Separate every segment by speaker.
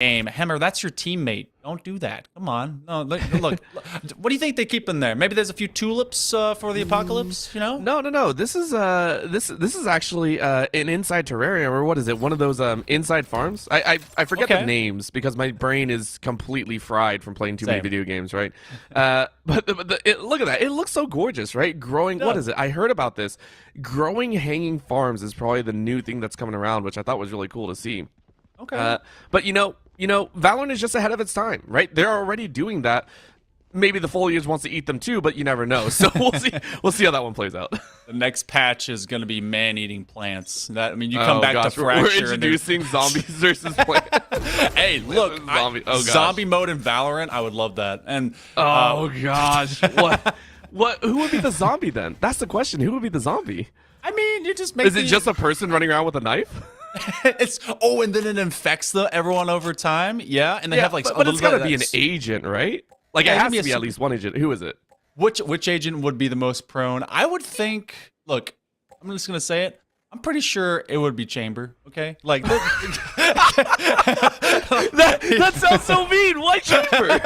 Speaker 1: game. Hemmer, that's your teammate. Don't do that. Come on. No, look. What do you think they keep in there? Maybe there's a few tulips for the apocalypse. You know?
Speaker 2: No. This is this is actually an inside terrarium, or what is it? One of those inside farms. I forget the names because my brain is completely fried from playing too many video games, right? But look at that. It looks so gorgeous, right? Growing. What is it? I heard about this. Growing hanging farms is probably the new thing that's coming around, which I thought was really cool to see.
Speaker 1: Okay.
Speaker 2: But you know, Valorant is just ahead of its time, right? They're already doing that. Maybe the foliage wants to eat them too, but you never know. So we'll see. We'll see how that one plays out.
Speaker 1: The next patch is going to be man-eating plants. That, I mean, you come back to Fracture.
Speaker 2: We're introducing zombies versus plants.
Speaker 1: Hey, look, zombie mode in Valorant. I would love that. And
Speaker 2: oh gosh, what? Who would be the zombie then? That's the question. Who would be the zombie?
Speaker 1: I mean, you just make.
Speaker 2: Is it just a person running around with a knife?
Speaker 1: And then it infects everyone over time. Yeah, and they have like.
Speaker 2: But it's gotta be an agent, right? Like it has to be at least one agent. Who is it?
Speaker 1: Which agent would be the most prone? I would think. Look, I'm just gonna say it. I'm pretty sure it would be Chamber. Okay, like
Speaker 2: that sounds so mean. Why Chamber?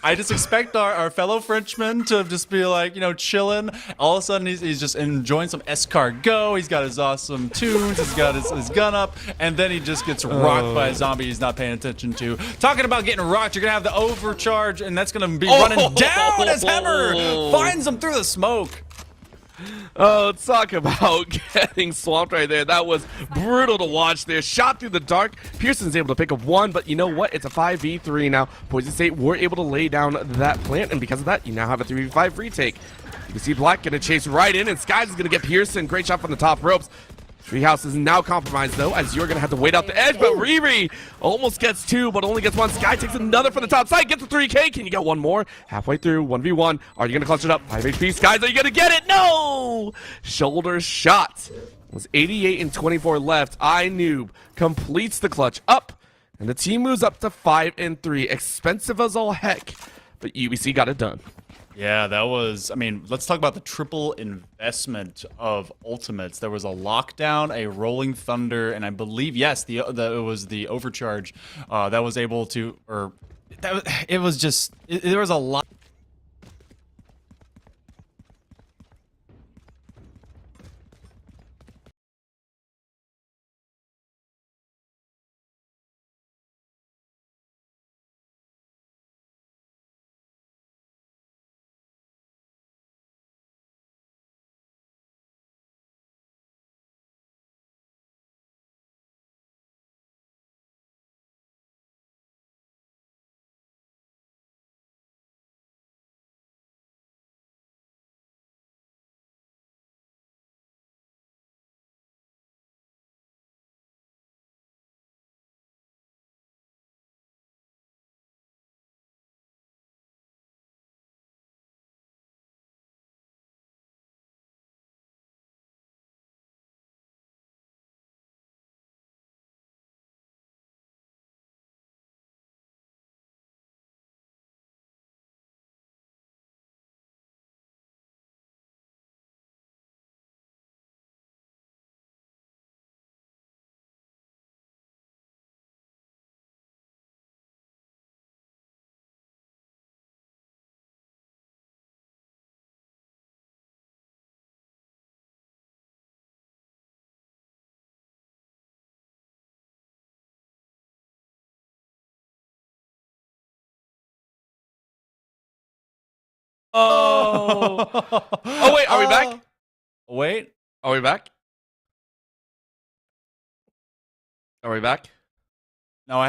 Speaker 1: I just expect our fellow Frenchman to just be like, chilling. All of a sudden, he's just enjoying some escargot. He's got his awesome tunes. He's got his gun up, and then he just gets rocked by a zombie he's not paying attention to. Talking about getting rocked, you're gonna have the overcharge, and that's gonna be running down as Hemmer finds him through the smoke.
Speaker 2: Oh, talk about getting swamped right there. That was brutal to watch there. Shot through the dark. Pearson's able to pick up one, but you know what? It's a 5v3 now. Poison State were able to lay down that plant, and because of that, you now have a 3v5 retake. You can see Black gonna chase right in, and Skies is gonna get Pearson. Great shot from the top ropes. Treehouse is now compromised, though, as you're going to have to wait out the edge, but Riri almost gets two, but only gets one. Sky takes another from the top side, gets the 3K. Can you get one more? Halfway through, 1v1. Are you going to clutch it up? 5 HP. Skies, are you going to get it? No! Shoulder shot. It was 88 and 24 left. iNoob completes the clutch up, and the team moves up to 5 and 3. Expensive as all heck, but UBC got it done.
Speaker 1: Yeah, that was, I mean, let's talk about the triple investment of ultimates. There was a lockdown, a rolling thunder, and I believe, yes, it was the overcharge that was able to, it was just, there was a lot.
Speaker 2: Oh. Oh, wait, are we back?
Speaker 1: Wait.
Speaker 2: Are we back? Are we back?
Speaker 1: No,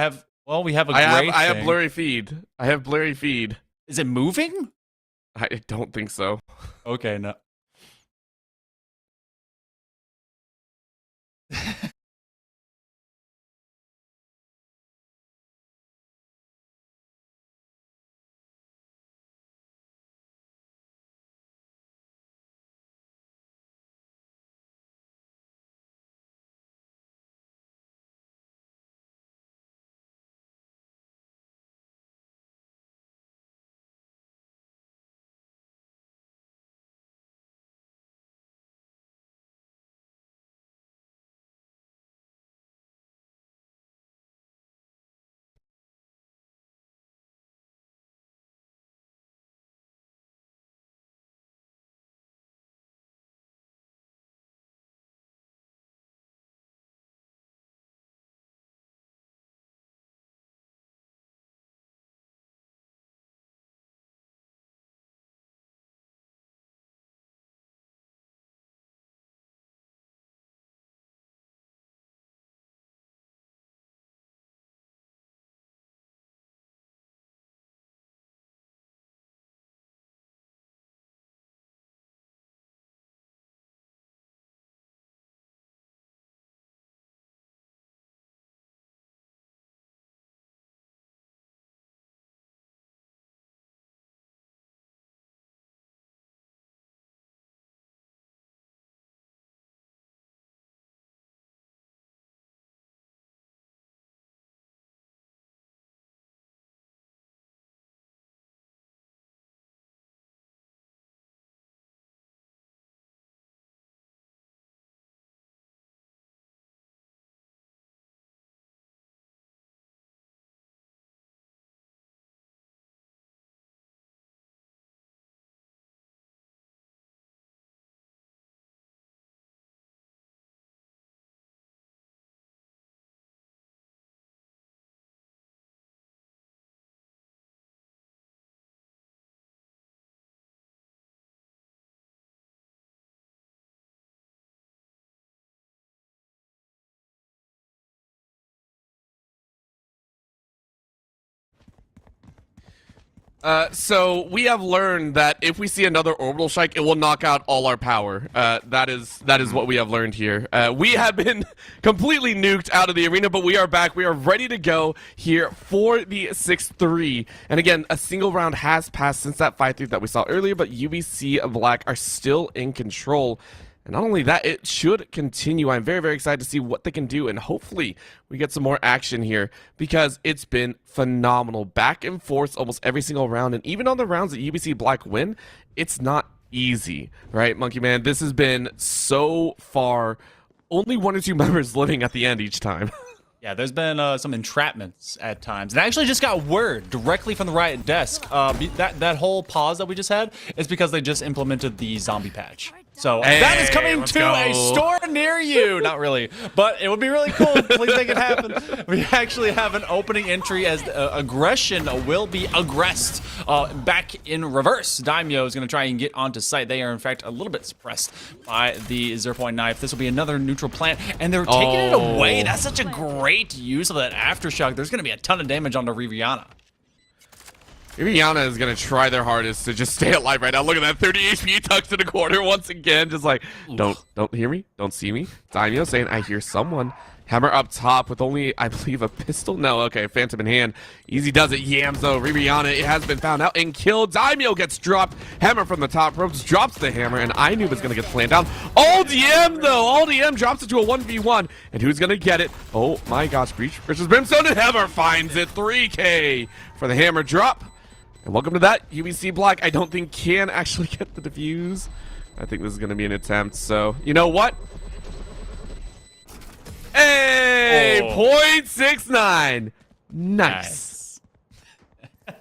Speaker 1: we have a
Speaker 2: I have blurry feed. I have blurry feed.
Speaker 1: Is it moving?
Speaker 2: I don't think so.
Speaker 1: Okay, no.
Speaker 2: So we have learned that if we see another orbital strike, it will knock out all our power. That is what we have learned here. We have been completely nuked out of the arena, but we are back. We are ready to go here for the 6-3. And again, a single round has passed since that 5-3 that we saw earlier, but UBC Black are still in control. And not only that, it should continue. I'm very, very excited to see what they can do, and hopefully we get some more action here because it's been phenomenal. Back and forth almost every single round, and even on the rounds that UBC Black win, it's not easy, right, Monkey Man? This has been so far only 1 or 2 members living at the end each time.
Speaker 1: Yeah, there's been some entrapments at times. And I actually just got word directly from the Riot desk. That whole pause that we just had is because they just implemented the zombie patch. So
Speaker 2: hey,
Speaker 1: that is coming to a store near you. Not really, but it would be really cool. Please make it happen. We actually have an opening entry as aggression will be aggressed back in reverse. Daimyo is going to try and get onto site. They are, in fact, a little bit suppressed by the 0-point knife. This will be another neutral plant, and they're taking it away. That's such a great use of that aftershock. There's going to be a ton of damage onto Riviana.
Speaker 2: Riviana is going to try their hardest to just stay alive right now. Look at that 30 HP tucked in the corner once again. Just like, don't hear me. Don't see me. Daimyo saying, I hear someone. Hammer up top with only, I believe, a pistol. No, okay, Phantom in hand. Easy does it. Yams, though. Riviana, it has been found out and killed. Daimyo gets dropped. Hammer from the top ropes drops the hammer, and I knew was going to get slammed down. All DM, though. All DM drops it to a 1v1. And who's going to get it? Oh, my gosh. Breach versus Brimstone, and Hammer finds it. 3K for the hammer drop. And welcome to that. UBC Black, I don't think can actually get the defuse. I think this is going to be an attempt. So, you know what? Hey, 0.69. Nice.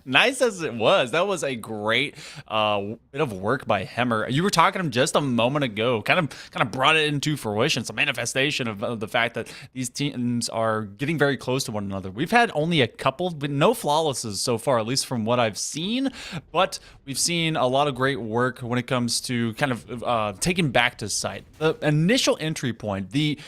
Speaker 1: Nice as it was. That was a great bit of work by Hemmer. You were talking to him just a moment ago. Kind of brought it into fruition. It's a manifestation of the fact that these teams are getting very close to one another. We've had only a couple, but no flawlesses so far, at least from what I've seen. But we've seen a lot of great work when it comes to kind of taking back to site. The initial entry point, the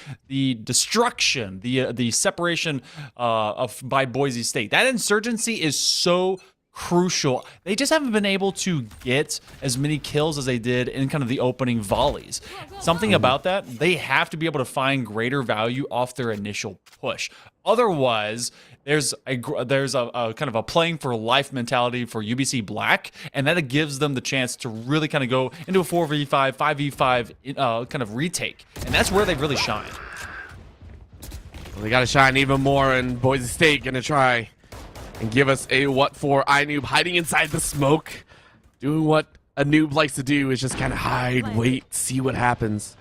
Speaker 1: destruction, the separation by Boise State. That insurgency is so crucial. They just haven't been able to get as many kills as they did in kind of the opening volleys. Something about that, they have to be able to find greater value off their initial push. Otherwise, there's a kind of a playing for life mentality for UBC Black, and that gives them the chance to really kind of go into a 4v5, 5v5 kind of retake, and that's where they've really shined.
Speaker 2: Well, they got to shine even more, and Boise State gonna try and give us a what for iNoob hiding inside the smoke, doing what a noob likes to do is just kind of hide, wait, see what happens.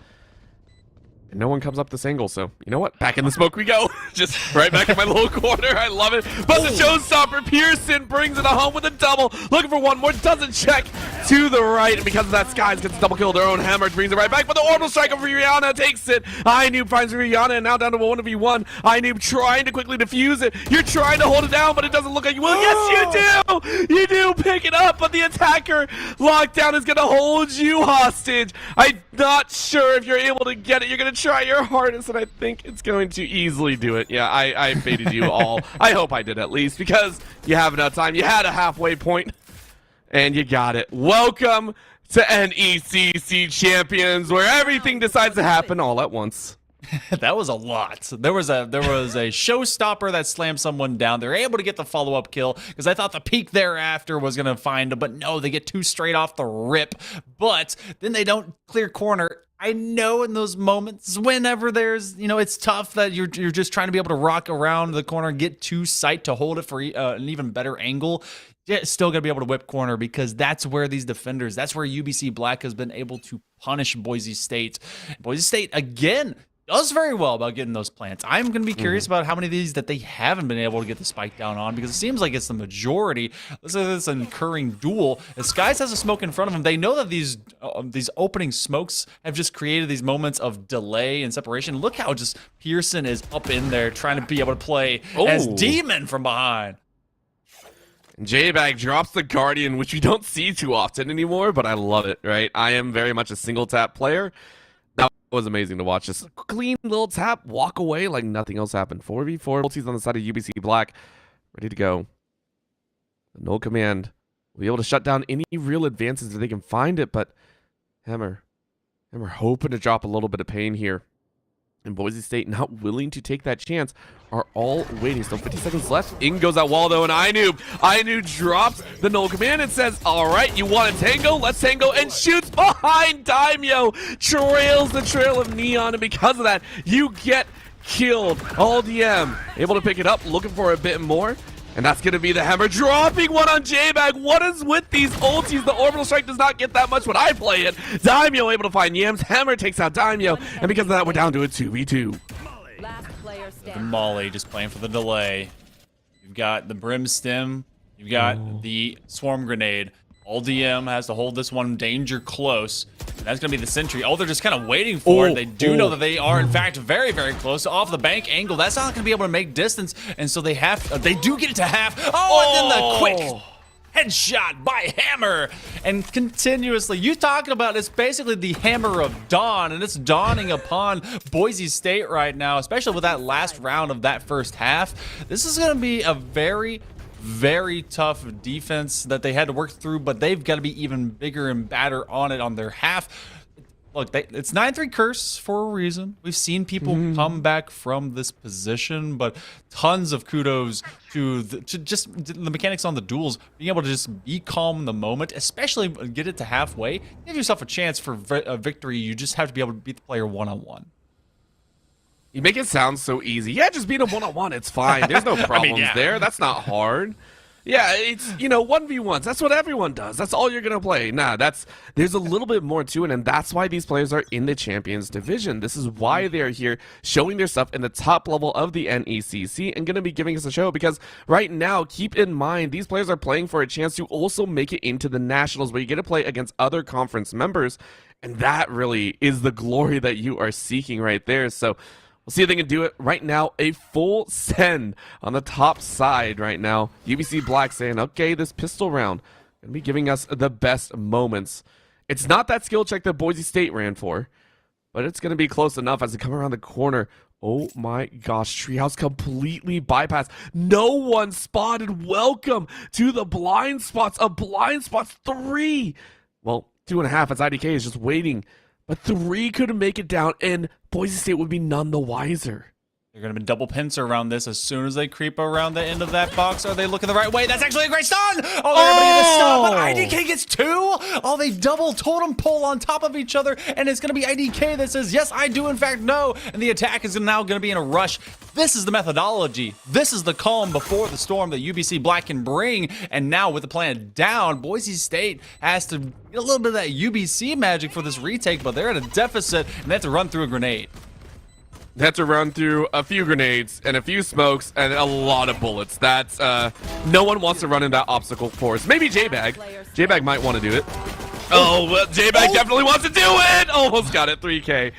Speaker 2: And no one comes up this angle, so you know what? Back in the smoke we go. Just right back in my little corner. I love it. But the showstopper, Pearson brings it home with a double. Looking for one more. Doesn't check to the right. And because of that, Skies gets a double kill. Their own hammer brings it right back. But the orbital strike of Rihanna takes it. iNoob finds Rihanna and now down to 1v1. iNoob trying to quickly defuse it. You're trying to hold it down, but it doesn't look like you will. Yes, you do. You do pick it up, but the attacker lockdown is going to hold you hostage. I'm not sure if you're able to get it. You're going to try your hardest, and I think it's going to easily do it. Yeah, I baited you all. I hope I did at least, because you have enough time. You had a halfway point, and you got it. Welcome to NECC Champions, where everything decides to happen all at once.
Speaker 1: That was a lot. There was a showstopper that slammed someone down. They're able to get the follow-up kill because I thought the peak thereafter was going to find them, but no, they get 2 straight off the rip. But then they don't clear corner. I know in those moments, whenever there's, it's tough that you're just trying to be able to rock around the corner, get to sight to hold it for an even better angle. You're still going to be able to whip corner because that's where these defenders, that's where UBC Black has been able to punish Boise State. Boise State, again, does very well about getting those plants. I'm going to be curious about how many of these that they haven't been able to get the spike down on, because it seems like it's the majority. This is this incurring duel. As Skies has a smoke in front of him, they know that these opening smokes have just created these moments of delay and separation. Look how just Pearson is up in there trying to be able to play as Demon from behind.
Speaker 2: J-Bag drops the Guardian, which we don't see too often anymore, but I love it, right? I am very much a single tap player. That was amazing to watch. Just clean little tap, walk away like nothing else happened. 4v4, multis on the side of UBC Black, ready to go. No command will be able to shut down any real advances if they can find it, but Hammer hoping to drop a little bit of pain here. And Boise State, not willing to take that chance, are all waiting. Still 50 seconds left. In goes that wall, though, and Ainu drops the null command and says, all right, you want to tango? Let's tango, and shoots behind Daimyo. Trails the trail of Neon, and because of that, you get killed. All DM able to pick it up, looking for a bit more. And that's going to be the Hammer dropping one on J-Bag. What is with these ultis? The orbital strike does not get that much when I play it. Daimyo able to find Yams. Hammer takes out Daimyo. And because of that, we're down to a 2v2.
Speaker 1: The Molly just playing for the delay. You've got the Brim Stim. You've got the Swarm Grenade. All DM has to hold this one danger close. And that's going to be the Sentry. Oh, they're just kind of waiting for it. They do know that they are, in fact, very, very close. Off the bank angle, that's not going to be able to make distance. And so they do get it to half. Oh, and then the quick headshot by Hammer. And continuously, you talking about it's basically the Hammer of Dawn. And it's dawning upon Boise State right now, especially with that last round of that first half. This is going to be a very tough defense that they had to work through, but they've got to be even bigger and badder on it on their half. Look, it's 9-3 curse for a reason. We've seen people come back from this position, but tons of kudos to just the mechanics on the duels, being able to just be calm in the moment, especially get it to halfway. Give yourself a chance for a victory. You just have to be able to beat the player one-on-one.
Speaker 2: You make it sound so easy. Yeah, just beat him one-on-one. It's fine. There's no problems there. That's not hard. Yeah, it's, 1v1s. That's what everyone does. That's all you're going to play. Nah, there's a little bit more to it, and that's why these players are in the Champions Division. This is why they're here, showing their stuff in the top level of the NECC and going to be giving us a show, because right now, keep in mind, these players are playing for a chance to also make it into the Nationals, where you get to play against other conference members, and that really is the glory that you are seeking right there. So we'll see if they can do it right now. A full send on the top side right now. UBC Black saying, okay, this pistol round going to be giving us the best moments. It's not that skill check that Boise State ran for, but it's going to be close enough as they come around the corner. Oh my gosh, Treehouse completely bypassed. No one spotted. Welcome to the blind spots of blind spots 3. Well, 2.5 as IDK is just waiting. But 3 couldn't make it down, and Boise State would be none the wiser.
Speaker 1: They're going to be double pincer around this as soon as they creep around the end of that box. Are they looking the right way? That's actually a great stun! Oh, they're going to get a stun, but IDK gets 2? Oh, they double totem pole on top of each other, and it's going to be IDK that says, yes, I do in fact know, and the attack is now going to be in a rush. This is the methodology. This is the calm before the storm that UBC Black can bring, and now with the plan down, Boise State has to get a little bit of that UBC magic for this retake, but they're at a deficit, and they have to run through a grenade.
Speaker 2: They have to run through a few grenades and a few smokes and a lot of bullets. That's no one wants to run in that obstacle course. Maybe J-Bag. J-Bag might want to do it. Oh, well, J-Bag definitely wants to do it. Almost got it. 3K.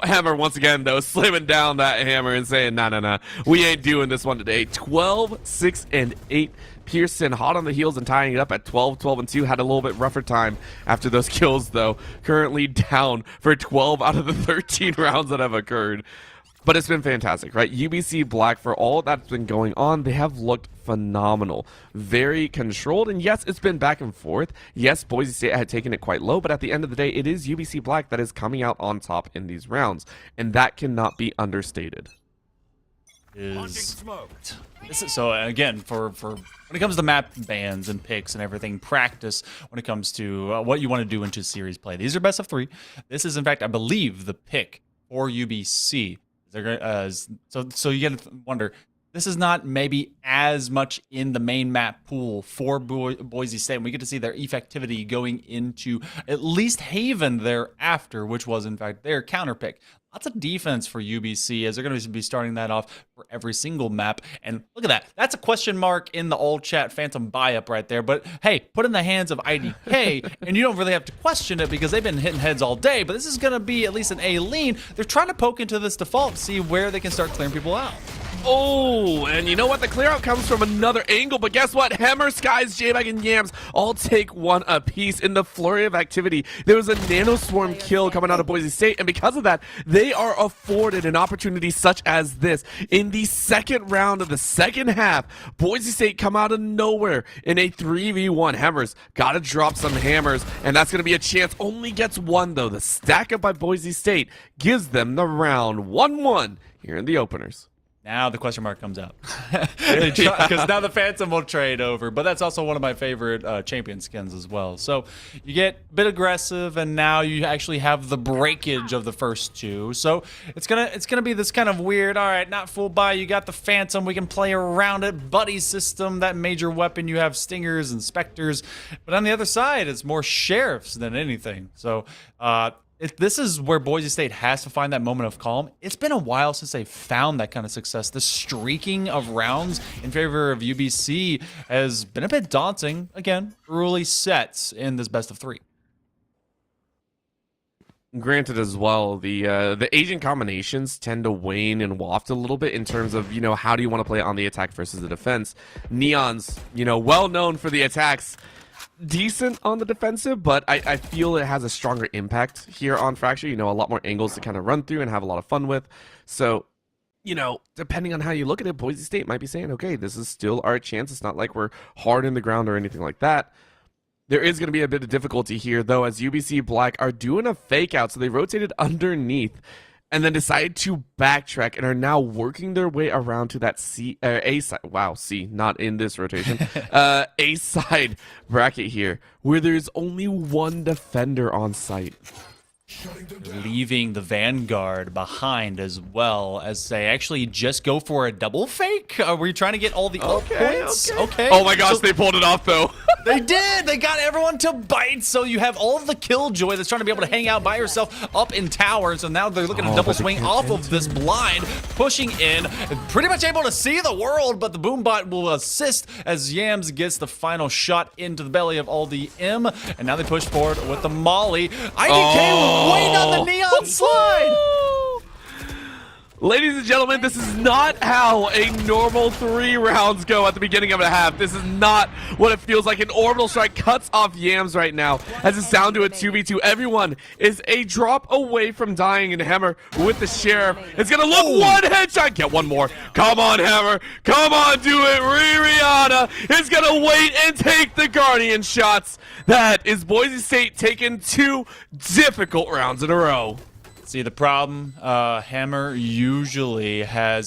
Speaker 2: Hammer once again, though, slamming down that hammer and saying, nah. We ain't doing this one today. 12, 6, and 8. Pearson hot on the heels and tying it up at 12, 12, and 2. Had a little bit rougher time after those kills, though. Currently down for 12 out of the 13 rounds that have occurred. But it's been fantastic, right? UBC Black, for all that's been going on, they have looked phenomenal. Very controlled, and yes, it's been back and forth. Yes, Boise State had taken it quite low, but at the end of the day, it is UBC Black that is coming out on top in these rounds, and that cannot be understated.
Speaker 1: So again, for when it comes to map bans and picks and everything, practice when it comes to what you want to do into series play. These are best of 3. This is, in fact, I believe, the pick for UBC. They're so you get to wonder, this is not maybe as much in the main map pool for Boise State. And we get to see their effectivity going into at least Haven thereafter, which was in fact their counter pick. Lots of defense for UBC as they're going to be starting that off for every single map. And look at that. That's a question mark in the old chat Phantom buy-up right there. But hey, put in the hands of IDK, and you don't really have to question it because they've been hitting heads all day. But this is going to be at least an A lean. They're trying to poke into this default to see where they can start clearing people out.
Speaker 2: Oh, and you know what? The clear out comes from another angle, but guess what? Hammer, Skies, J-Bag, and Yams all take one apiece in the flurry of activity. There was a Nano Swarm kill coming out of Boise State, and because of that, they are afforded an opportunity such as this. In the second round of the second half, Boise State come out of nowhere in a 3v1. Hammers gotta drop some hammers, and that's gonna be a chance. Only gets one, though. The stack up by Boise State gives them the round 1-1 here in the openers.
Speaker 1: Now the question mark comes out. Because now the Phantom will trade over. But that's also one of my favorite champion skins as well. So you get a bit aggressive, and now you actually have the breakage of the first two. So it's gonna be this kind of weird, all right, not full buy. You got the Phantom. We can play around it. Buddy system, that major weapon. You have Stingers and Specters. But on the other side, it's more Sheriffs than anything. So this is where Boise State has to find that moment of calm. It's been a while since they found that kind of success. The streaking of rounds in favor of UBC has been a bit daunting. Again, early sets in this best of three.
Speaker 2: Granted as well, the agent combinations tend to wane and waft a little bit in terms of, how do you want to play on the attack versus the defense. Neon's, well known for the attacks. Decent on the defensive, but I feel it has a stronger impact here on Fracture. A lot more angles to kind of run through and have a lot of fun with. So, depending on how you look at it, Boise State might be saying, okay, this is still our chance. It's not like we're hard in the ground or anything like that. There is going to be a bit of difficulty here, though, as UBC Black are doing a fake out. So they rotated underneath and then decided to backtrack and are now working their way around to that A side. Wow, C, not in this rotation. A side bracket here, where there's only one defender on site.
Speaker 1: Leaving the Vanguard behind as well, as they actually just go for a double fake. Were you trying to get all the ult points? Okay.
Speaker 2: Oh my gosh, they pulled it off though.
Speaker 1: They did. They got everyone to bite. So you have all of the Killjoy that's trying to be able to hang out by herself up in tower. So now they're looking to double swing off of this blind, pushing in, pretty much able to see the world. But the Boombot will assist as Yams gets the final shot into the belly of all the M. And now they push forward with the Molly. IDK waiting on the neon slide.
Speaker 2: Ladies and gentlemen, this is not how a normal 3 rounds go at the beginning of a half. This is not what it feels like. An orbital strike cuts off Yams right now as it's down to a 2v2. Everyone is a drop away from dying, and Hammer with the Sheriff is going to look one headshot. Get one more. Come on, Hammer. Come on, do it. Rihanna is going to wait and take the Guardian shots. That is Boise State taking 2 difficult rounds in a row.
Speaker 1: See, the problem, Hammer usually has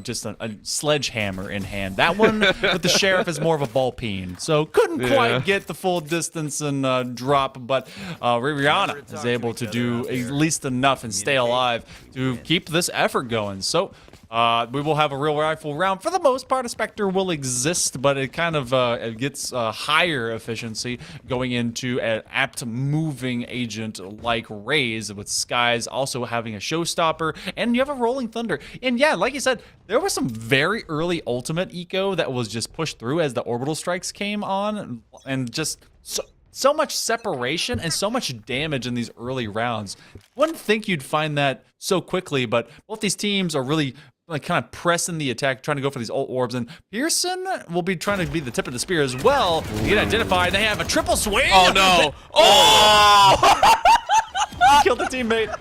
Speaker 1: just a sledgehammer in hand. That one with the Sheriff is more of a ball peen, so couldn't quite get the full distance and drop, but Rihanna is able to do at least enough and stay alive to keep this effort going. So we will have a real rifle round. For the most part, a Spectre will exist, but it kind of it gets higher efficiency going into an apt moving agent like Raze, with Skies also having a showstopper, and you have a Rolling Thunder. And yeah, like you said, there was some very early ultimate eco that was just pushed through as the orbital strikes came on, and just so much separation and so much damage in these early rounds. Wouldn't think you'd find that so quickly, but both these teams are really kind of pressing the attack, trying to go for these ult orbs, and Pearson will be trying to be the tip of the spear as well. You get identified. They have a triple swing.
Speaker 2: Oh no! Oh!
Speaker 1: Killed the teammate.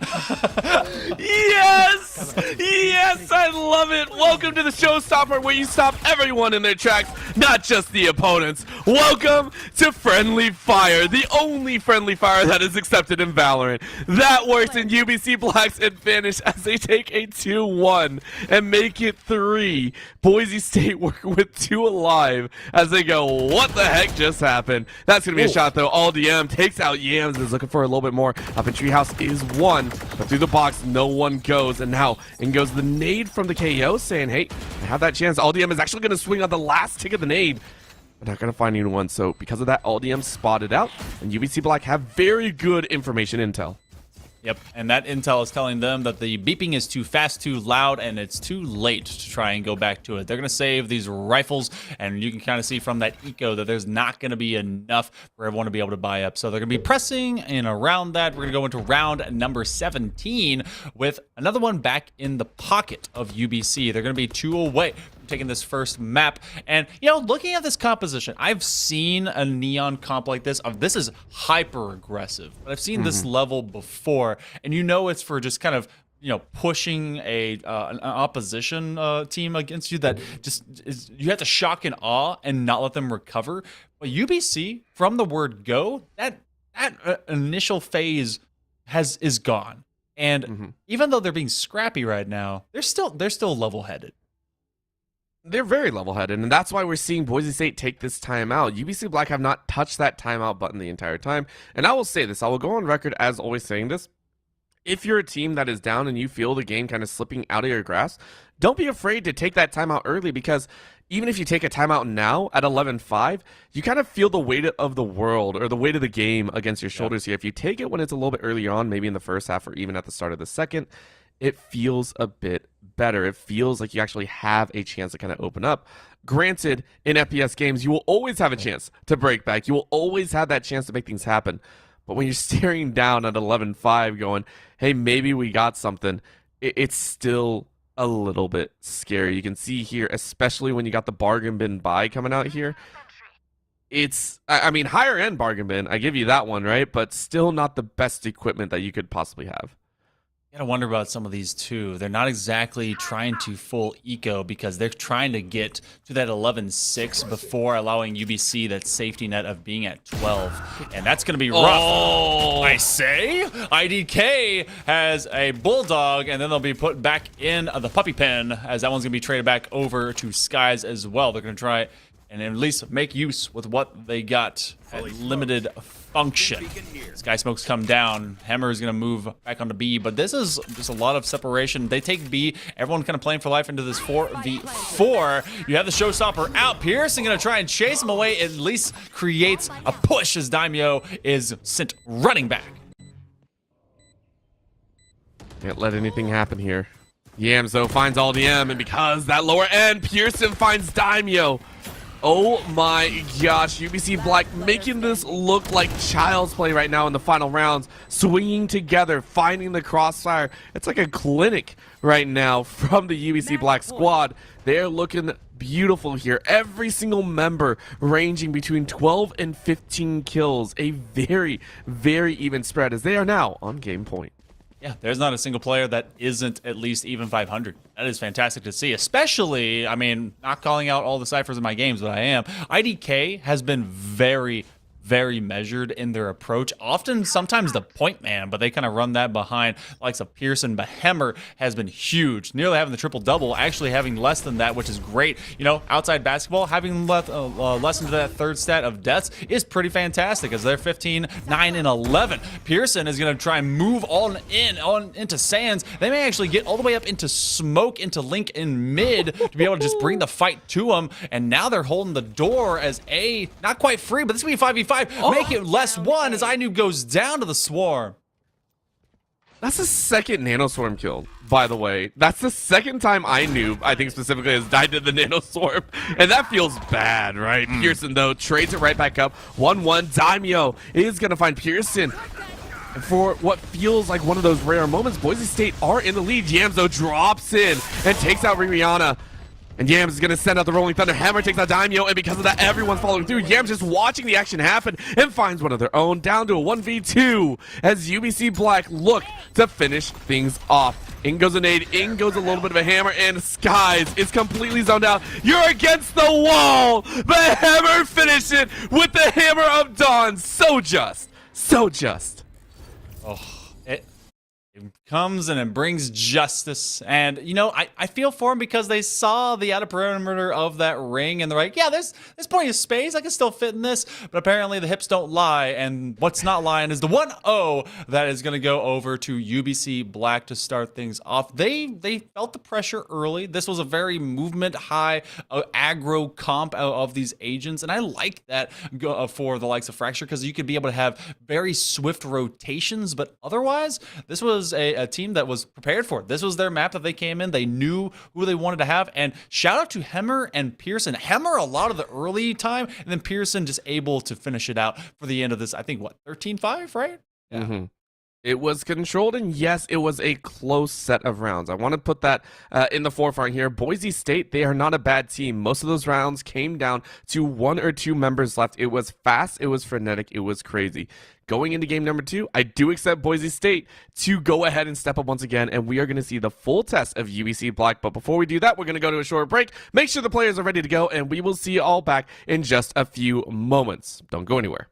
Speaker 2: Yes! Yes, I love it. Welcome to the showstopper where you stop everyone in their tracks, not just the opponents. Welcome to Friendly Fire, the only friendly fire that is accepted in Valorant. That works in UBC Black's advantage as they take a 2-1 and make it 3. Boise State working with 2 alive as they go, what the heck just happened? That's going to be a shot though. All DM takes out Yams and is looking for a little bit more. Up in Treehouse is 1, but through the box, no one goes. And now in goes the nade from the KO, saying, hey, I have that chance. Aldium is actually going to swing on the last tick of the nade. But not going to find anyone. So because of that, Aldium spotted out. And UBC Black have very good information intel.
Speaker 1: Yep, and that intel is telling them that the beeping is too fast, too loud, and it's too late to try and go back to it. They're going to save these rifles, and you can kind of see from that eco that there's not going to be enough for everyone to be able to buy up. So they're going to be pressing in around that. We're going to go into round number 17 with another one back in the pocket of UBC. They're going to be 2 away from taking this first map. And, you know, looking at this composition, I've seen a Neon comp like this. This is hyper aggressive, but I've seen this level before. And you know it's for just kind of, you know, pushing an opposition team against you that just is, you have to shock and awe and not let them recover. But UBC, from the word go, that initial phase is gone. And even though they're being scrappy right now, they're still level-headed.
Speaker 2: They're very level-headed, and that's why we're seeing Boise State take this timeout. UBC Black have not touched that timeout button the entire time. And I will say this, I will go on record as always saying this. If you're a team that is down and you feel the game kind of slipping out of your grasp, don't be afraid to take that timeout early, because even if you take a timeout now at 11-5, you kind of feel the weight of the world or the weight of the game against your shoulders here. If you take it when it's a little bit earlier on, maybe in the first half or even at the start of the second, it feels a bit better. It feels like you actually have a chance to kind of open up. Granted, in FPS games, you will always have a chance to break back. You will always have that chance to make things happen. But when you're staring down at 11-5 going, hey, maybe we got something, it's still a little bit scary. You can see here, especially when you got the bargain bin buy coming out here. It's, I mean, higher end bargain bin, I give you that one, right? But still not the best equipment that you could possibly have.
Speaker 1: You gotta wonder about some of these too. They're not exactly trying to full eco because they're trying to get to that 11-6 before allowing UBC that safety net of being at 12. And that's gonna be rough.
Speaker 2: Oh,
Speaker 1: I say. IDK has a bulldog, and then they'll be put back in the puppy pen as that one's gonna be traded back over to Skies as well. They're gonna try and at least make use with what they got at limited function. Sky Smoke's come down. Hammer is going to move back onto B, but this is just a lot of separation. They take B. Everyone kind of playing for life into this 4v4. You have the showstopper out. Pearson going to try and chase him away. At least creates a push as Daimyo is sent running back.
Speaker 2: Can't let anything happen here. Yams, though, finds all DM, and because that lower end, Pearson finds Daimyo. Oh my gosh, UBC Black making this look like child's play right now in the final rounds, swinging together, finding the crossfire. It's like a clinic right now from the UBC Black squad. They're looking beautiful here. Every single member ranging between 12 and 15 kills. A very, very even spread as they are now on game point.
Speaker 1: Yeah, there's not a single player that isn't at least even 500. That is fantastic to see, especially, I mean, not calling out all the ciphers in my games, but I am. IDK has been very, very measured in their approach. Often, sometimes the point man, but they kind of run that behind the likes of Pearson. But Hemmer has been huge, nearly having the triple-double, actually having less than that, which is great. You know, outside basketball, having less into that third stat of deaths is pretty fantastic, as they're 15, 9, and 11. Pearson is going to try and move on into Sands. They may actually get all the way up into Smoke, into Link in mid, to be able to just bring the fight to them. And now they're holding the door as A, not quite free, but this will be 5v5. Make it less one as Ainu goes down to the swarm.
Speaker 2: That's the second Nano Swarm kill, by the way. That's the second time Ainu, I think specifically, has died to the Nano Swarm. And that feels bad, right? Pearson, though, trades it right back up. 1-1. Daimyo is going to find Pearson. And for what feels like one of those rare moments, Boise State are in the lead. Yams, though, drops in and takes out Rihanna. And Yams is going to send out the Rolling Thunder. Hammer takes out Daimyo, and because of that, everyone's following through. Yams just watching the action happen and finds one of their own, down to a 1v2 as UBC Black look to finish things off. In goes a nade, in goes a little bit of a hammer, and Skies is completely zoned out. You're against the wall, but Hammer finished it with the Hammer of Dawn. So just, so just.
Speaker 1: Oh, it comes in and brings justice. And, you know, I feel for him because they saw the outer perimeter of that ring and they're like, yeah, there's plenty of space. I can still fit in this. But apparently the hips don't lie. And what's not lying is the 1-0 that is going to go over to UBC Black to start things off. They felt the pressure early. This was a very movement high aggro comp of these agents. And I like that for the likes of Fracture because you could be able to have very swift rotations. But otherwise, this was a team that was prepared for it. This was their map that they came in. They knew who they wanted to have. And shout out to Hemmer and Pearson. Hemmer a lot of the early time, and then Pearson just able to finish it out for the end of this. I think, what, 13-5, right? Yeah.
Speaker 2: Mm-hmm. It was controlled, and yes, it was a close set of rounds. I want to put that in the forefront here. Boise State, they are not a bad team. Most of those rounds came down to 1 or 2 members left. It was fast, it was frenetic, it was crazy. Going into game number 2, I do accept Boise State to go ahead and step up once again, and we are going to see the full test of UBC Black. But before we do that, we're going to go to a short break. Make sure the players are ready to go, and we will see you all back in just a few moments. Don't go anywhere.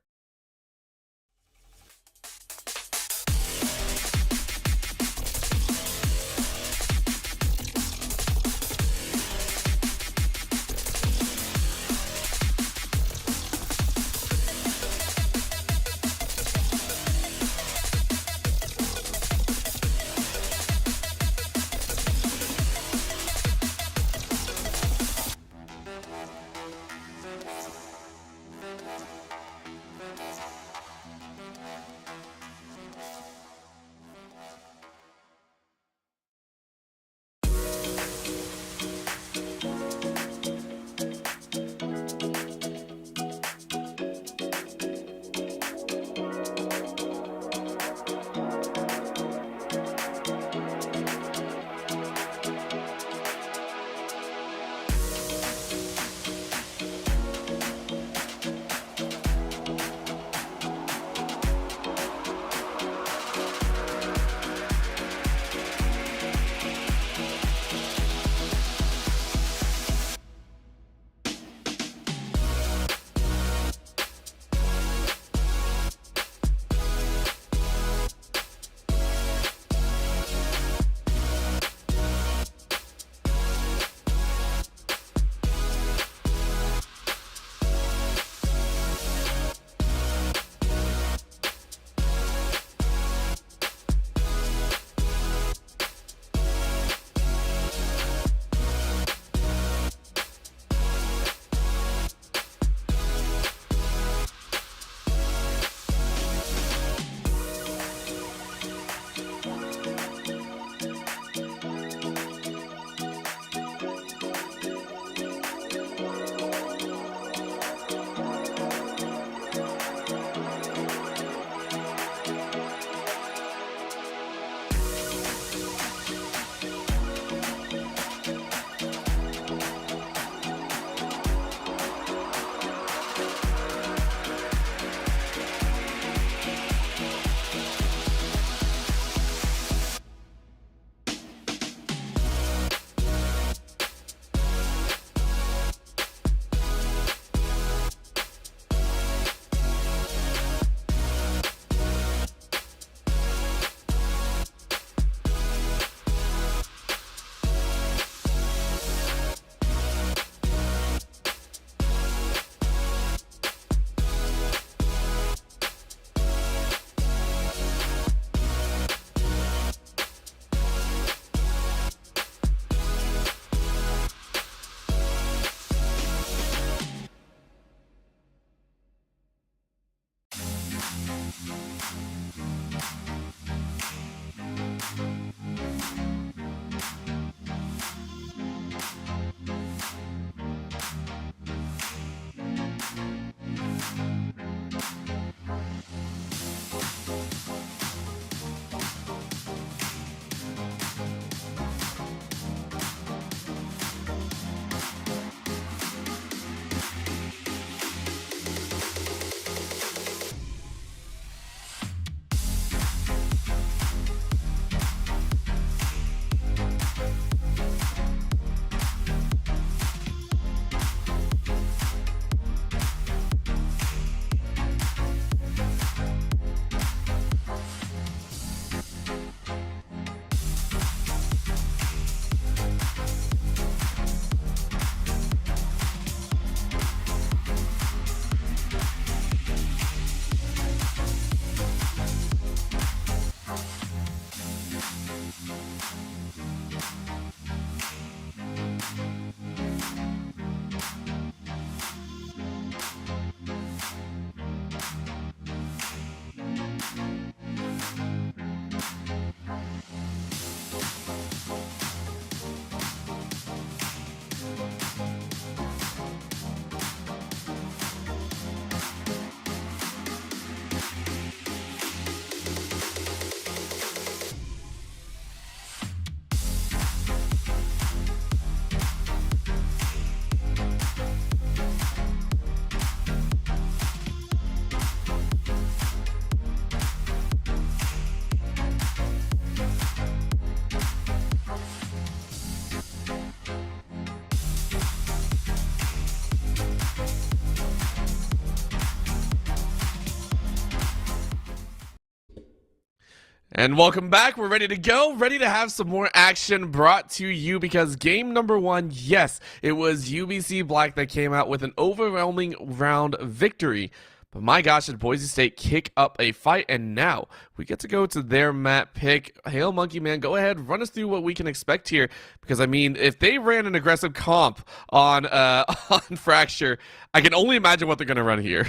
Speaker 2: And welcome back. We're ready to go, ready to have some more action brought to you because game number 1, yes, it was UBC Black that came out with an overwhelming round victory. But my gosh, did Boise State kick up a fight, and now we get to go to their map pick. Hail Monkey Man, go ahead, run us through what we can expect here. Because, I mean, if they ran an aggressive comp on, on Fracture, I can only imagine what they're going to run here.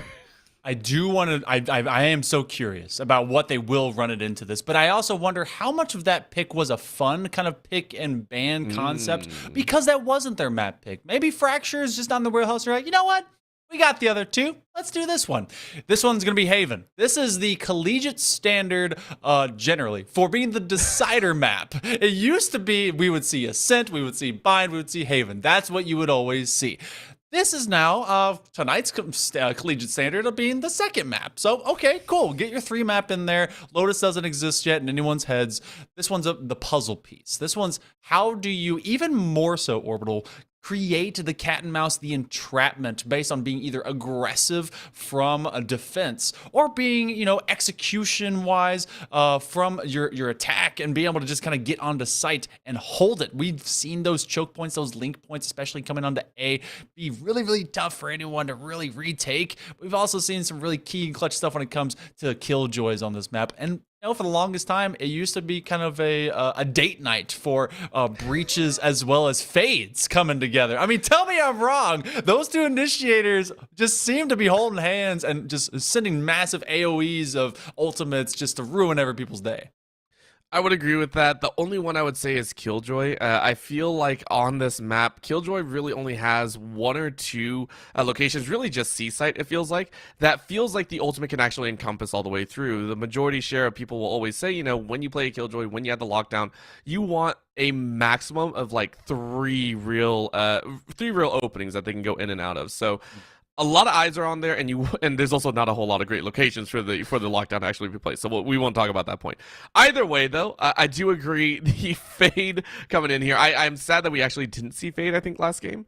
Speaker 1: I do want to, I am so curious about what they will run it into this, but I also wonder how much of that pick was a fun kind of pick and ban concept, because that wasn't their map pick. Maybe Fracture is just on the warehouse, right? You know what? We got the other two. Let's do this one. This one's going to be Haven. This is the collegiate standard, generally, for being the decider map. It used to be we would see Ascent, we would see Bind, we would see Haven. That's what you would always see. This is now tonight's collegiate standard of being the second map. So, okay, cool. Get your 3 map in there. Lotus doesn't exist yet in anyone's heads. This one's the puzzle piece. This one's how do you, even more so, Orbital, create the cat and mouse, the entrapment based on being either aggressive from a defense or being, you know, execution wise from your attack and being able to just kind of get onto site and hold it. We've seen those choke points, those link points, especially coming onto A, be really, really tough for anyone to really retake. We've also seen some really key and clutch stuff when it comes to killjoys on this map. And for the longest time, it used to be kind of a date night for breaches as well as fades coming together. I mean, tell me I'm wrong. Those 2 initiators just seem to be holding hands and just sending massive AoEs of ultimates just to ruin every people's day.
Speaker 2: I would agree with that. The only one I would say is Killjoy. I feel like on this map, Killjoy really only has 1 or 2 locations, really just C-site, it feels like. That feels like the ultimate can actually encompass all the way through. The majority share of people will always say, you know, when you play a Killjoy, when you have the lockdown, you want a maximum of like 3 real openings that they can go in and out of. So a lot of eyes are on there, and there's also not a whole lot of great locations for the lockdown to actually be played. So we won't talk about that point. Either way, though, I do agree the fade coming in here. I'm sad that we actually didn't see fade, I think, last game.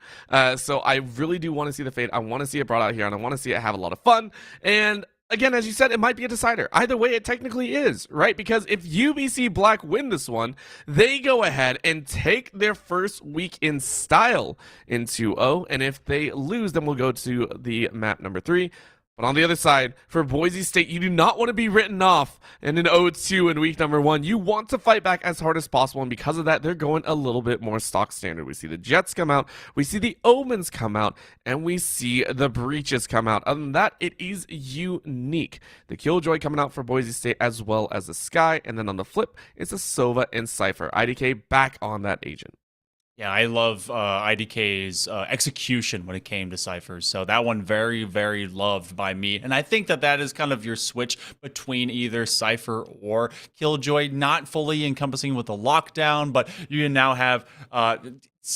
Speaker 2: So I really do want to see the fade. I want to see it brought out here, and I want to see it have a lot of fun. And again, as you said, it might be a decider. Either way, it technically is, right? Because if UBC Black win this one, they go ahead and take their first week in style in 2-0. And if they lose, then we'll go to the map number 3. But on the other side, for Boise State, you do not want to be written off in an 0-2 in week number 1. You want to fight back as hard as possible, and because of that, they're going a little bit more stock standard. We see the Jets come out, we see the Omens come out, and we see the Breaches come out. Other than that, it is unique. The Killjoy coming out for Boise State as well as the Sky, and then on the flip, it's a Sova and Cypher. IDK back on that agent.
Speaker 1: Yeah, I love IDK's execution when it came to ciphers. So that one very, very loved by me. And I think that is kind of your switch between either Cypher or Killjoy, not fully encompassing with the lockdown, but you now have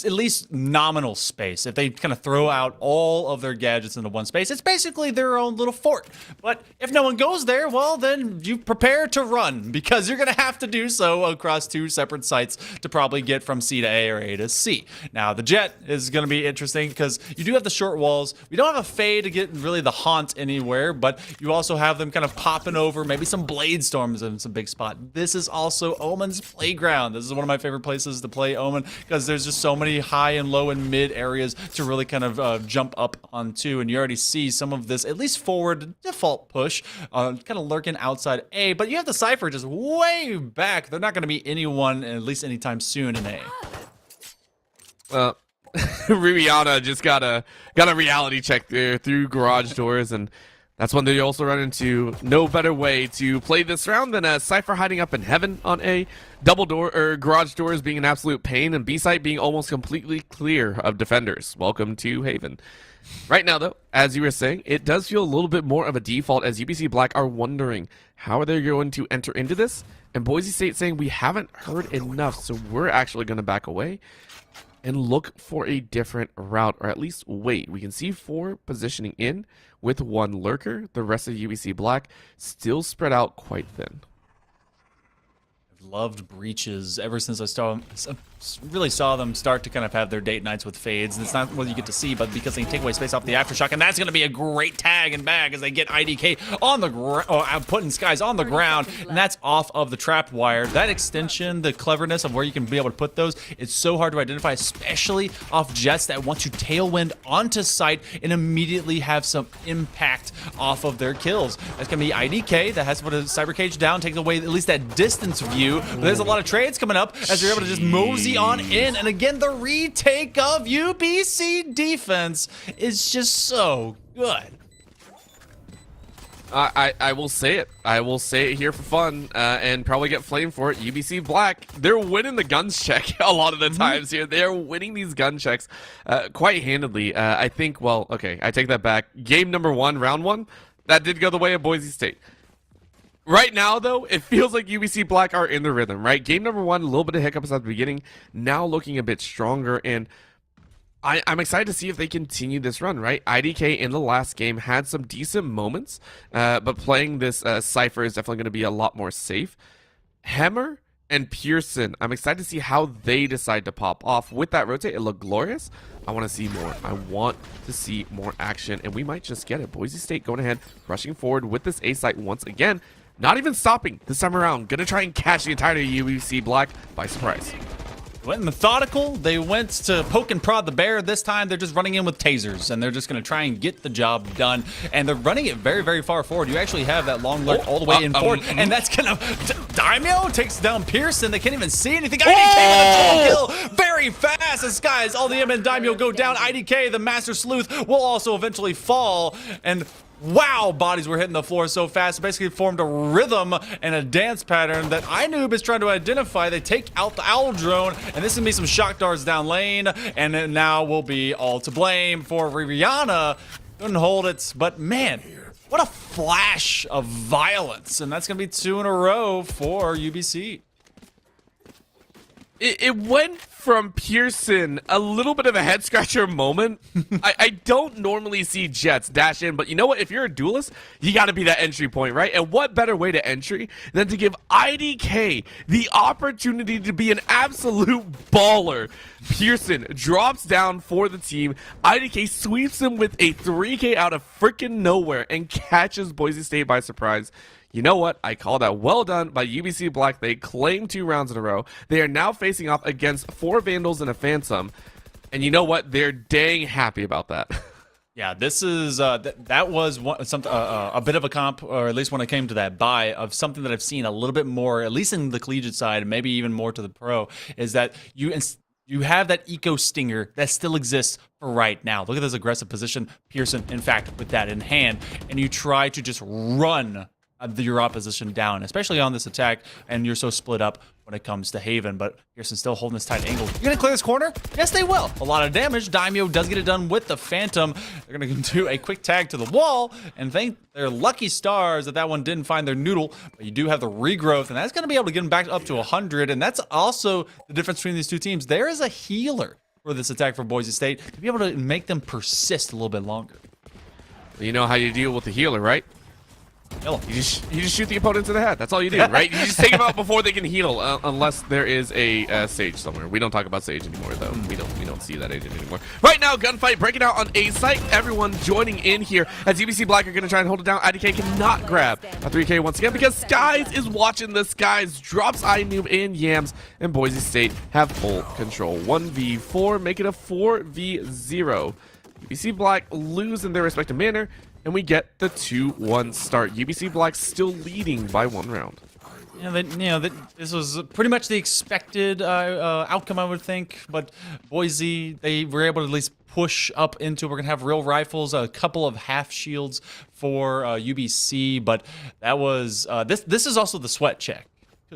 Speaker 1: at least nominal space. If they kind of throw out all of their gadgets into one space, it's basically their own little fort. But if no one goes there, well, then you prepare to run, because you're going to have to do so across 2 separate sites to probably get from C to A or A to C. Now, the Jet is going to be interesting because you do have the short walls. We don't have a fade to get really the haunt anywhere, but you also have them kind of popping over, maybe some Blade Storms in some big spot. This is also Omen's playground. This is one of my favorite places to play Omen because there's just so many high and low and mid areas to really kind of jump up onto, and you already see some of this, at least forward default push, kind of lurking outside A, but you have the Cypher just way back. They're not going to be anyone, at least anytime soon, in A.
Speaker 2: Well, Rihanna just got a reality check there through garage doors, and that's when they also run into no better way to play this round than a Cypher hiding up in heaven on A, double door or garage doors being an absolute pain, and B site being almost completely clear of defenders. Welcome to Haven. Right now, though, as you were saying, it does feel a little bit more of a default as UBC Black are wondering how are they going to enter into this, and Boise State saying we haven't heard enough, so we're actually going to back away and look for a different route, or at least wait. We can see 4 positioning in with 1 lurker. The rest of UBC Black still spread out quite thin.
Speaker 1: loved breaches ever since I really saw them start to kind of have their date nights with fades. And it's not what you get to see, but because they can take away space off the aftershock, and that's going to be a great tag and bag as they get IDK on the ground, putting Skies on the ground, and that's off of the trapped wire. That extension, the cleverness of where you can be able to put those, it's so hard to identify, especially off jets that want to tailwind onto site and immediately have some impact off of their kills. That's going to be IDK that has to put a cyber cage down, takes away at least that distance view. But there's a lot of trades coming up as you're able to just mosey on in. And again, the retake of UBC defense is just so good.
Speaker 2: I will say it. I will say it here for fun and probably get flamed for it. UBC Black, they're winning the guns check a lot of the times here. They're winning these gun checks quite handedly. I think, well, okay, I take that back. Game number 1, round 1, that did go the way of Boise State. Right now, though, it feels like UBC Black are in the rhythm, right? Game number 1, a little bit of hiccups at the beginning, now looking a bit stronger, and I'm excited to see if they continue this run, right? IDK in the last game had some decent moments, but playing this Cypher is definitely going to be a lot more safe. Hammer and Pearson, I'm excited to see how they decide to pop off. With that rotate, it looked glorious. I want to see more. I want to see more action, and we might just get it. Boise State going ahead, rushing forward with this A site once again. Not even stopping this time around. Gonna try and catch the entirety of UBC Black by surprise.
Speaker 1: Went methodical. They went to poke and prod the bear. This time they're just running in with tasers, and they're just going to try and get the job done. And they're running it very, very far forward. You actually have that long lurk all the way in forward, and that's going to... Daimyo takes down Pearson. They can't even see anything. IDK with a double kill very fast as Skies. All the M and Daimyo go down. IDK, the Master Sleuth, will also eventually fall. And... wow, bodies were hitting the floor so fast. It basically formed a rhythm and a dance pattern that iNoob is trying to identify. They take out the owl drone, and this is gonna be some shock darts down lane, and it now will be all to blame for Rihanna. Couldn't hold it, but man, what a flash of violence. And that's gonna be 2 in a row for UBC.
Speaker 2: It went from Pearson, a little bit of a head scratcher moment. I don't normally see Jets dash in, but you know what? If you're a duelist, you got to be that entry point, right? And what better way to entry than to give IDK the opportunity to be an absolute baller? Pearson drops down for the team. IDK sweeps him with a 3K out of freaking nowhere and catches Boise State by surprise. You know what? I call that well done by UBC Black. They claim 2 rounds in a row. They are now facing off against 4 Vandals and a Phantom. And you know what? They're dang happy about that.
Speaker 1: Yeah, this is that was a bit of a comp, or at least when it came to that buy, of something that I've seen a little bit more, at least in the collegiate side, and maybe even more to the pro, is that you have that eco stinger that still exists for right now. Look at this aggressive position, Pearson, in fact, with that in hand, and you try to just run your opposition down, especially on this attack, and you're so split up when it comes to Haven. But Pearson's still holding this tight angle. You're gonna clear this corner? Yes, they will. A lot of damage. Daimyo does get it done with the Phantom. They're gonna do a quick tag to the wall and thank their lucky stars that one didn't find their noodle. But you do have the regrowth, and that's gonna be able to get them back up to 100. And that's also the difference between these two teams. There is a healer for this attack for Boise State to be able to make them persist a little bit longer.
Speaker 2: You know how you deal with the healer, right?
Speaker 1: Hello.
Speaker 2: You just shoot the opponent in the head. That's all you do, right? You just take them out before they can heal, unless there is a Sage somewhere. We don't talk about Sage anymore, though. We don't see that agent anymore. Right now, gunfight breaking out on A site. Everyone joining in here as UBC Black are going to try and hold it down. IDK cannot grab a 3K once again because Skies is watching this. Skies drops iNoob and Yams, and Boise State have full control. 1v4, make it a 4v0. UBC Black lose in their respective manner, and we get the 2-1 start. UBC Black still leading by 1 round.
Speaker 1: This was pretty much the expected outcome, I would think. But Boise, they were able to at least push up into. We're gonna have real rifles, a couple of half shields for UBC. But that was this is also the sweat check.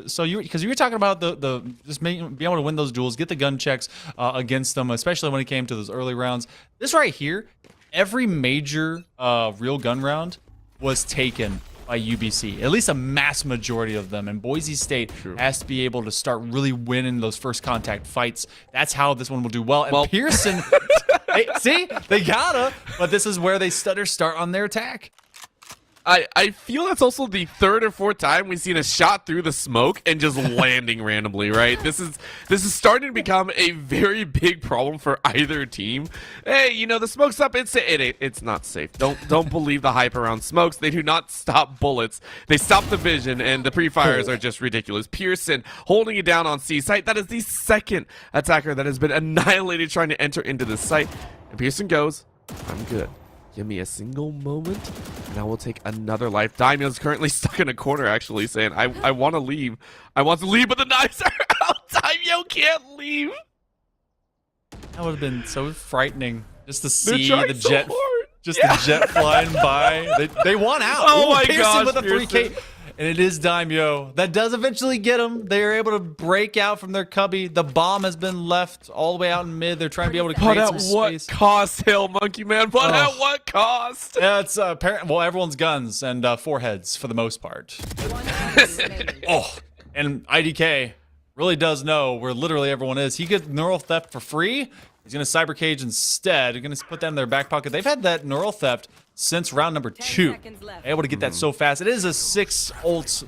Speaker 1: So because you were talking about the just being able to win those duels, get the gun checks against them, especially when it came to those early rounds. This right here. Every major real gun round was taken by UBC, at least a mass majority of them. And Boise State has to be able to start really winning those first contact fights. That's how this one will do well. And Pearson, see, they gotta, but this is where they start on their attack.
Speaker 2: I feel that's also the third or fourth time we've seen a shot through the smoke and just landing randomly, right? This is starting to become a very big problem for either team. Hey, you know, the smoke's up, it's not safe. Don't believe the hype around smokes. They do not stop bullets. They stop the vision, and the pre-fires are just ridiculous. Pearson holding it down on C site. That is the second attacker that has been annihilated trying to enter into the site. And Pearson goes, I'm good. Give me a single moment, and I will take another life. Daimyo's currently stuck in a corner, actually, saying, I want to leave. I want to leave, but the knives are out. Daimyo can't leave.
Speaker 1: That would have been so frightening just to
Speaker 2: They're
Speaker 1: see
Speaker 2: trying
Speaker 1: the
Speaker 2: so
Speaker 1: jet,
Speaker 2: hard.
Speaker 1: just the jet flying by. They won out.
Speaker 2: Oh my
Speaker 1: Pearson
Speaker 2: gosh,
Speaker 1: with a 3K.
Speaker 2: Pearson.
Speaker 1: And it is Daimyo. That does eventually get them. They are able to break out from their cubby. The bomb has been left all the way out in mid. They're trying to be able to
Speaker 2: But
Speaker 1: create
Speaker 2: at
Speaker 1: some
Speaker 2: what
Speaker 1: space.
Speaker 2: cost, Hail Monkey Man? But at what cost?
Speaker 1: Yeah, it's apparent. Well, everyone's guns and foreheads for the most part. Oh, and IDK really does know where literally everyone is. He gets neural theft for free. He's gonna cyber cage instead. He's gonna put that in their back pocket. They've had that neural theft since round number 2. Able to get that so fast. It is a 6 ult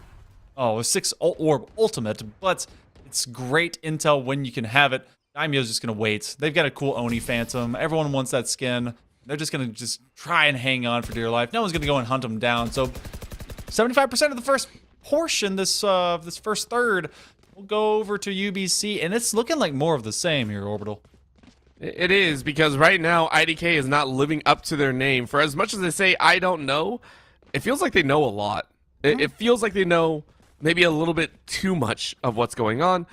Speaker 1: orb ultimate, but it's great intel when you can have it. Daimyo's just gonna wait. They've got a cool Oni Phantom. Everyone wants that skin. They're just gonna try and hang on for dear life. No one's gonna go and hunt them down. So 75% of the first portion, this first third, will go over to UBC, and it's looking like more of the same here, Orbital.
Speaker 2: It is, because right now IDK is not living up to their name. For as much as they say I don't know, it feels like they know a lot. It feels like they know maybe a little bit too much of what's going on.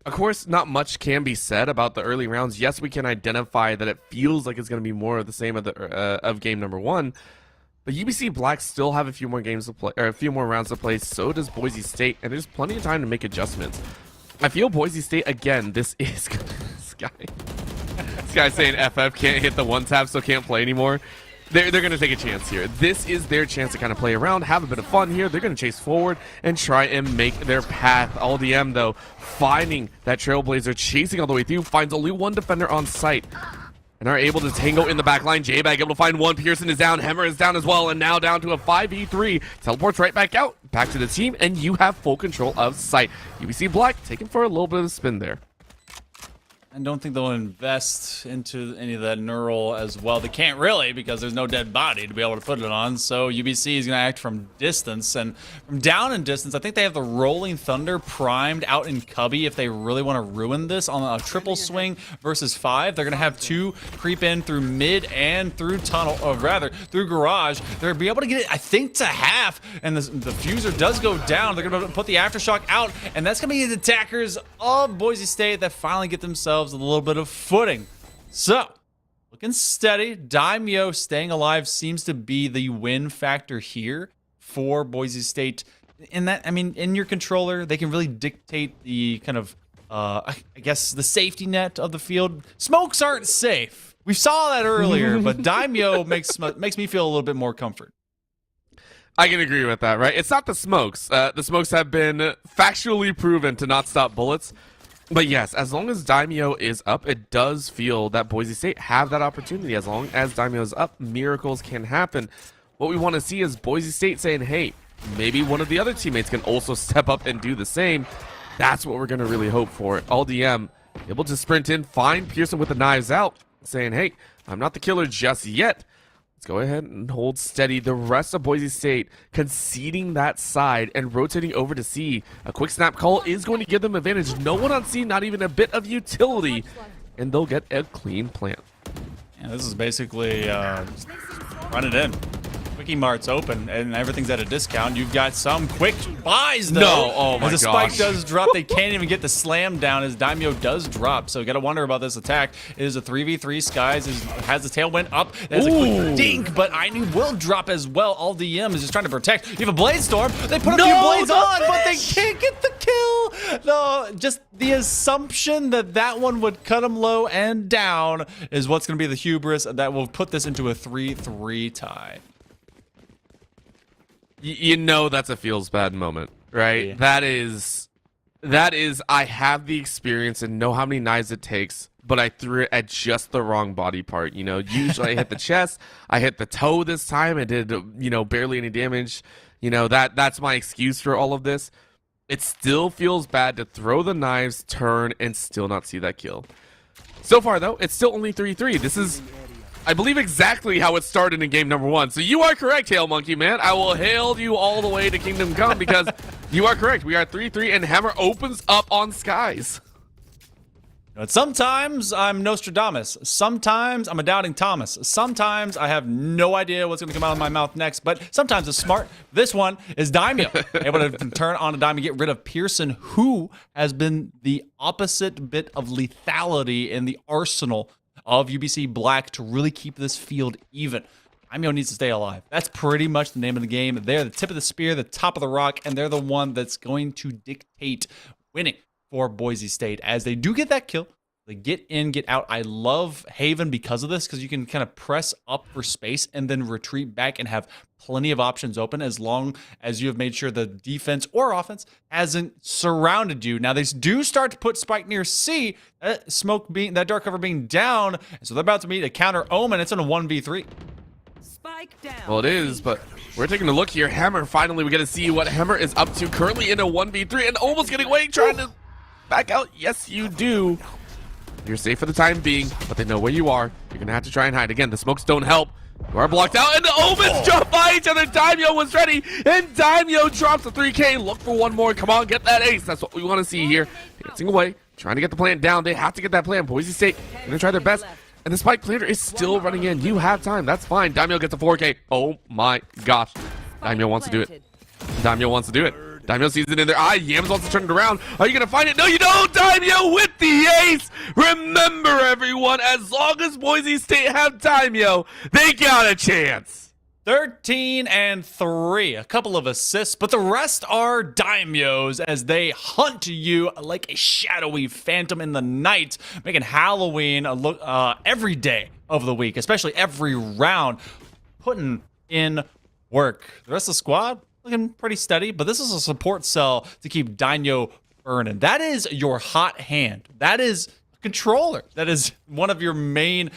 Speaker 2: Of course, not much can be said about the early rounds. Yes, we can identify that it feels like it's going to be more of the same of game number 1. But UBC Black still have a few more games to play, or a few more rounds to play. So does Boise State, and there's plenty of time to make adjustments. I feel Boise State, again, this is this guy. This guy's saying FF can't hit the one tap, so can't play anymore. They're going to take a chance here. This is their chance to kind of play around, have a bit of fun here. They're going to chase forward and try and make their path. LDM, though, finding that Trailblazer, chasing all the way through, finds only one defender on site, and are able to tango in the back line. J-Bag able to find one. Pearson is down. Hemmer is down as well, and now down to a 5v3. Teleports right back out, back to the team, and you have full control of site. UBC Black taking for a little bit of a spin there.
Speaker 1: I don't think they'll invest into any of that neural as well. They can't really, because there's no dead body to be able to put it on. So UBC is going to act from distance, and from down in distance, I think they have the Rolling Thunder primed out in cubby if they really want to ruin this on a triple swing versus 5. They're going to have 2 creep in through mid and through tunnel, or rather through garage. They're going to be able to get it, I think, to half, and the fuser does go down. They're going to put the aftershock out, and that's going to be the attackers of Boise State that finally get themselves a little bit of footing. So, looking steady. Daimyo staying alive seems to be the win factor here for Boise State. In that, I mean, in your controller, they can really dictate the kind of, I guess, the safety net of the field. Smokes aren't safe. We saw that earlier, but Daimyo makes me feel a little bit more comfort.
Speaker 2: I can agree with that, right? It's not the smokes. The smokes have been factually proven to not stop bullets. But yes, as long as Daimyo is up, it does feel that Boise State have that opportunity. As long as Daimyo is up, miracles can happen. What we want to see is Boise State saying, hey, maybe one of the other teammates can also step up and do the same. That's what we're going to really hope for. LDM able to sprint in, find Pearson with the knives out, saying, hey, I'm not the killer just yet. Let's go ahead and hold steady. The rest of Boise State conceding that side and rotating over to C. A quick snap call is going to give them advantage. No one on C, not even a bit of utility, and they'll get a clean plant.
Speaker 1: Yeah, this is basically run it in. Quickie Mart's open and everything's at a discount. You've got some quick buys though.
Speaker 2: No, oh my gosh.
Speaker 1: As the spike does drop, they can't even get the slam down as Daimyo does drop. So got to wonder about this attack. It is a 3v3. Skies has the tailwind up. That's a quick dink, but Ainu will drop as well. All DM is just trying to protect. You have a Blade Storm. They put a few blades on, but they can't get the kill. No, just the assumption that that one would cut him low and down is what's going to be the hubris that will put this into a 3-3 tie.
Speaker 2: You know that's a feels bad moment, right? Yeah. That is I have the experience and know how many knives it takes but I threw it at just the wrong body part. You know, usually I hit the chest, I hit the toe this time. I did, you know, barely any damage. You know, that's my excuse for all of this. It still feels bad to throw the knives, turn, and still not see that kill. So far, though, it's still only 3-3. This is, I believe, exactly how it started in game number 1. So you are correct, Hail Monkey Man. I will hail you all the way to Kingdom Come because you are correct. We are 3-3, and Hammer opens up on Skies.
Speaker 1: But sometimes I'm Nostradamus. Sometimes I'm a doubting Thomas. Sometimes I have no idea what's going to come out of my mouth next. But sometimes it's smart. This one is Daimyo. Able to turn on a Daimyo, get rid of Pearson, who has been the opposite bit of lethality in the arsenal of UBC Black to really keep this field even. Daimyo needs to stay alive. That's pretty much the name of the game. They're the tip of the spear, the top of the rock, and they're the one that's going to dictate winning for Boise State as they do get that kill. They get in, get out. I love Haven because of this, because you can kind of press up for space and then retreat back and have plenty of options open as long as you have made sure the defense or offense hasn't surrounded you. Now, they do start to put Spike near C, that dark cover being down, and so they're about to meet a counter Omen. It's in a 1v3.
Speaker 3: Spike down.
Speaker 2: Well, it is, but we're taking a look here. Hammer, finally, we get to see what Hammer is up to. Currently in a 1v3 and almost getting away, trying to back out. Yes, you do. You're safe for the time being, but they know where you are. You're going to have to try and hide. Again, the smokes don't help. You are blocked out, and the Omens jump by each other. Daimyo was ready, and Daimyo drops the 3K. Look for one more. Come on, get that ace. That's what we want to see here. Dancing away, trying to get the plant down. They have to get that plant. Boise State going to try their best, and the spike planter is still running in. You have time. That's fine. Daimyo gets a 4K. Oh, my gosh. Daimyo wants to do it. Daimyo wants to do it. Daimyo sees it in their eye. Yams wants to turn it around. Are you going to find it? No, you don't. Daimyo with the ace. Remember, everyone, as long as Boise State have Daimyo, they got a chance.
Speaker 1: 13-3, a couple of assists, but the rest are Daimyos as they hunt you like a shadowy phantom in the night, making Halloween a look every day of the week, especially every round, putting in work. The rest of the squad looking pretty steady, but this is a support cell to keep Daimyo burning. That is your hot hand. That is controller. That is one of your main